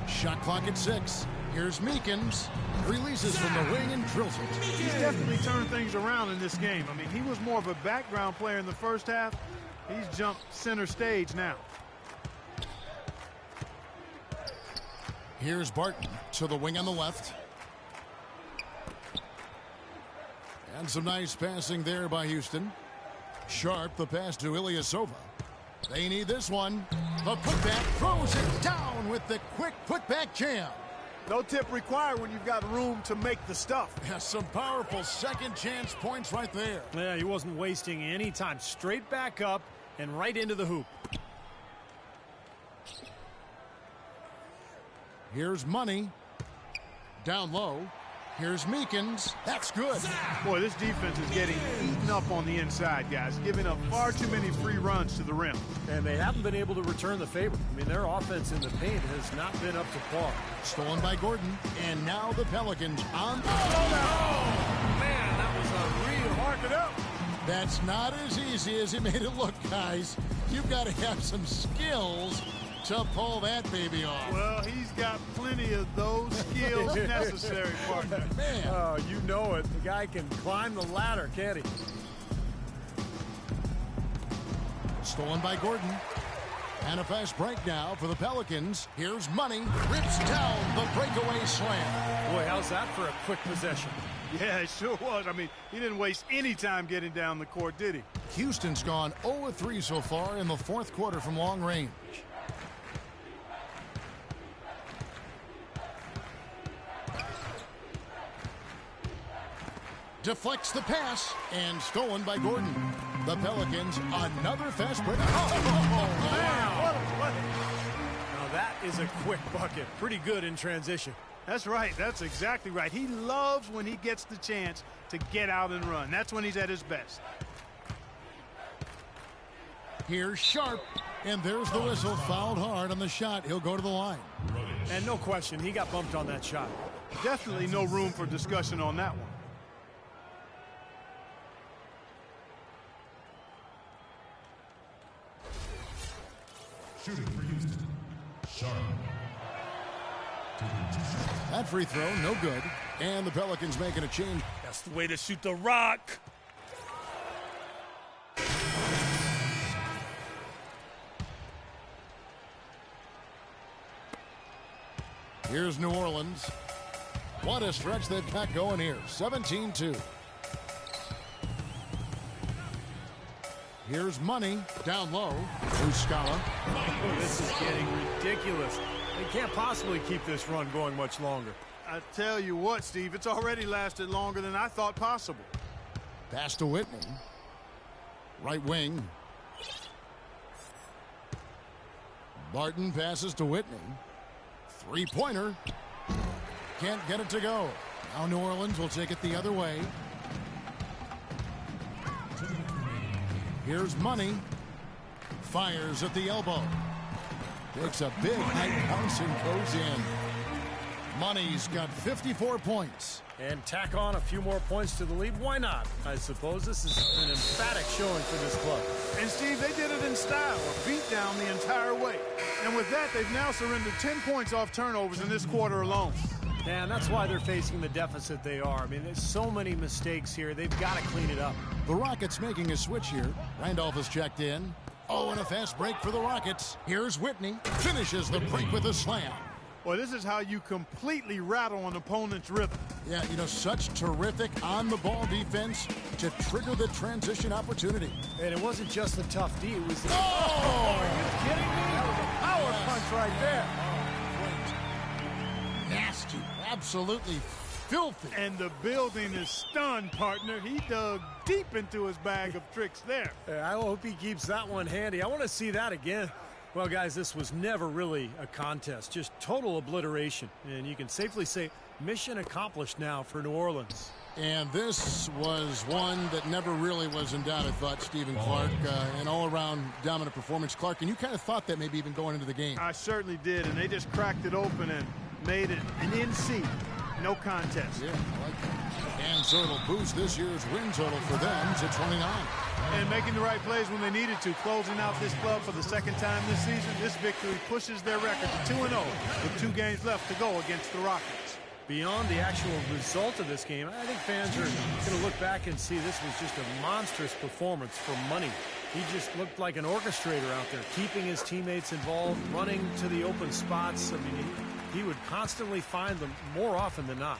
Shot clock at 6. Here's Meekins. Releases from the wing and drills it. He's definitely turned things around in this game. I mean, he was more of a background player in the first half. He's jumped center stage now. Here's Barton to the wing on the left. And some nice passing there by Houston. Sharp, the pass to Ilyasova. They need this one. The putback throws it down with the quick putback jam. No tip required when you've got room to make the stuff. Yeah, some powerful second chance points right there. Yeah, he wasn't wasting any time. Straight back up and right into the hoop. Here's Money. Down low. Here's Meekins. That's good. Boy, this defense is getting eaten up on the inside, guys, giving up far too many free runs to the rim. And they haven't been able to return the favor. I mean, their offense in the paint has not been up to par. Stolen by Gordon. And now the Pelicans on the Man, that was a real mark it up. That's not as easy as he made it look, guys. You've got to have some skills to pull that baby off. Well, he's got plenty of those skills necessary, partner. Man. Oh, you know it. The guy can climb the ladder, can't he? Stolen by Gordon. And a fast break now for the Pelicans. Here's Money. Rips down the breakaway slam. Boy, how's that for a quick possession? Yeah, it sure was. I mean, he didn't waste any time getting down the court, did he? Houston's gone 0-3 so far in the fourth quarter from long range. Deflects the pass and stolen by Gordon. The Pelicans, another fast break. Oh, Wow. Now that is a quick bucket. Pretty good in transition. That's right. That's exactly right. He loves when he gets the chance to get out and run. That's when he's at his best. Here's Sharp, and there's the whistle. Fouled hard on the shot. He'll go to the line. And no question, he got bumped on that shot. Definitely no room for discussion on that one. Shooting for Houston. Sharp. That free throw, no good. And the Pelicans making a change. That's the way to shoot the rock. Here's New Orleans. What a stretch they've got going here. 17-2. Here's Money. Down low. Muscala. Oh, this is getting ridiculous. They can't possibly keep this run going much longer. I tell you what, Steve, it's already lasted longer than I thought possible. Pass to Whitney. Right wing. Barton passes to Whitney. Three-pointer. Can't get it to go. Now New Orleans will take it the other way. Here's Money. Fires at the elbow. Takes a big height bounce and goes in. Money's got 54 points. And tack on a few more points to the lead. Why not? I suppose this is an emphatic showing for this club. And, Steve, they did it in style, a beat down the entire way. And with that, they've now surrendered 10 points off turnovers in this quarter alone. And that's why they're facing the deficit they are. I mean, there's so many mistakes here. They've got to clean it up. The Rockets making a switch here. Randolph is checked in. Oh, and a fast break for the Rockets. Here's Whitney. Finishes the break with a slam. Well, this is how you completely rattle an opponent's rhythm. Yeah, you know, such terrific on-the-ball defense to trigger the transition opportunity. And it wasn't just the tough D. It was the... Oh! Are you kidding me? That was a power punch right there. Nasty. Absolutely filthy. And the building is stunned, partner. He dug deep into his bag of tricks there. I hope he keeps that one handy. I want to see that again. Well, guys, this was never really a contest, just total obliteration. And you can safely say mission accomplished now for New Orleans. And this was one that never really was in doubt, I thought, Stephen Clark. An all-around dominant performance. Clark, and you kind of thought that maybe even going into the game. I certainly did, and they just cracked it open and made it an NC. No contest. Yeah, I like that. And so it'll boost this year's win total for them to 29. And making the right plays when they needed to. Closing out this club for the second time this season. This victory pushes their record to 2-0 with 2 games left to go against the Rockets. Beyond the actual result of this game, I think fans are going to look back and see this was just a monstrous performance for Money. He just looked like an orchestrator out there, keeping his teammates involved, running to the open spots. I mean, he would constantly find them more often than not.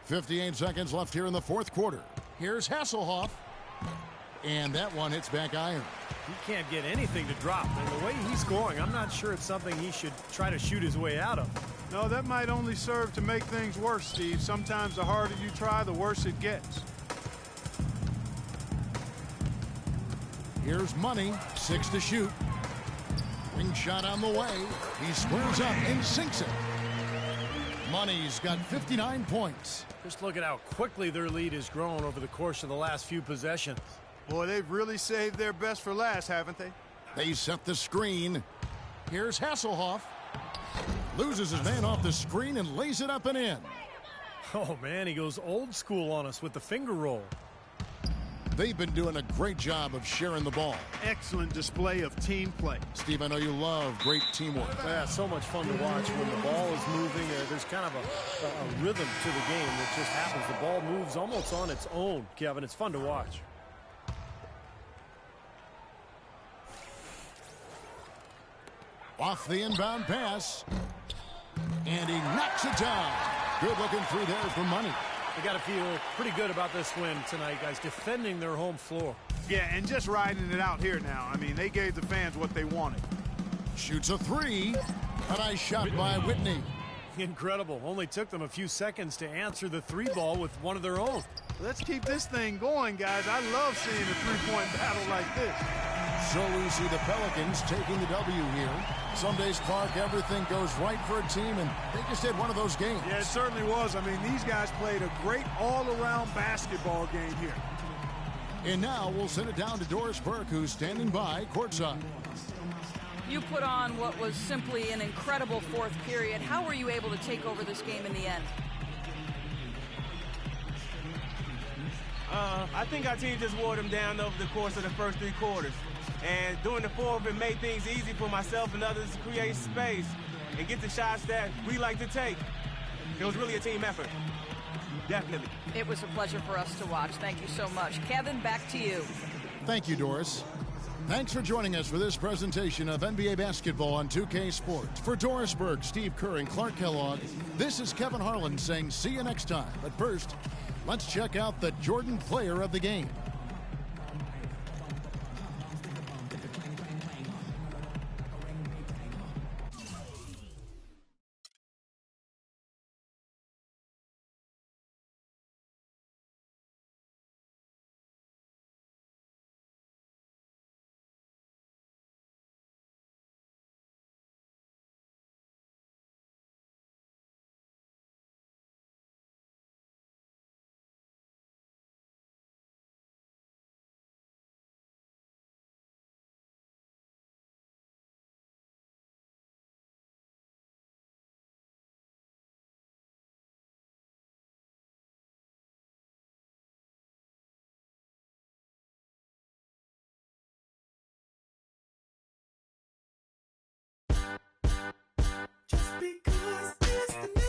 58 seconds left here in the fourth quarter. Here's Hasselhoff. And that one hits back iron. He can't get anything to drop. And the way he's scoring, I'm not sure it's something he should try to shoot his way out of. No, that might only serve to make things worse, Steve. Sometimes the harder you try, the worse it gets. Here's Money, 6 to shoot. Ring shot on the way. He squares up and sinks it. Money's got 59 points. Just look at how quickly their lead has grown over the course of the last few possessions. Boy, they've really saved their best for last, haven't they? They set the screen. Here's Hasselhoff. Loses his man off the screen and lays it up and in. Oh, man, he goes old school on us with the finger roll. They've been doing a great job of sharing the ball. Excellent display of team play. Steve, I know you love great teamwork. Yeah, so much fun to watch when the ball is moving. There's kind of a rhythm to the game that just happens. The ball moves almost on its own, Kevin. It's fun to watch. Off the inbound pass. And he knocks it down. Good looking through there for Money. They got to feel pretty good about this win tonight, guys, defending their home floor. Yeah, and just riding it out here now. I mean, they gave the fans what they wanted. Shoots a 3. A nice shot by Whitney. Incredible. Only took them a few seconds to answer the 3 ball with one of their own. Let's keep this thing going, guys. I love seeing a three-point battle like this. So we see the Pelicans taking the W here. Some days, Clark, everything goes right for a team, and they just had one of those games. Yeah, it certainly was. I mean, these guys played a great all-around basketball game here. And now we'll send it down to Doris Burke, who's standing by courtside. You put on what was simply an incredible fourth period. How were you able to take over this game in the end? I think our team just wore them down over the course of the first 3 quarters. And during the fourth, it made things easy for myself and others to create space and get the shots that we like to take. It was really a team effort. Definitely. It was a pleasure for us to watch. Thank you so much. Kevin, back to you. Thank you, Doris. Thanks for joining us for this presentation of NBA basketball on 2K Sports. For Doris Burke, Steve Kerr, and Clark Kellogg, this is Kevin Harlan saying see you next time. But first, let's check out the Jordan player of the game. Just because it's the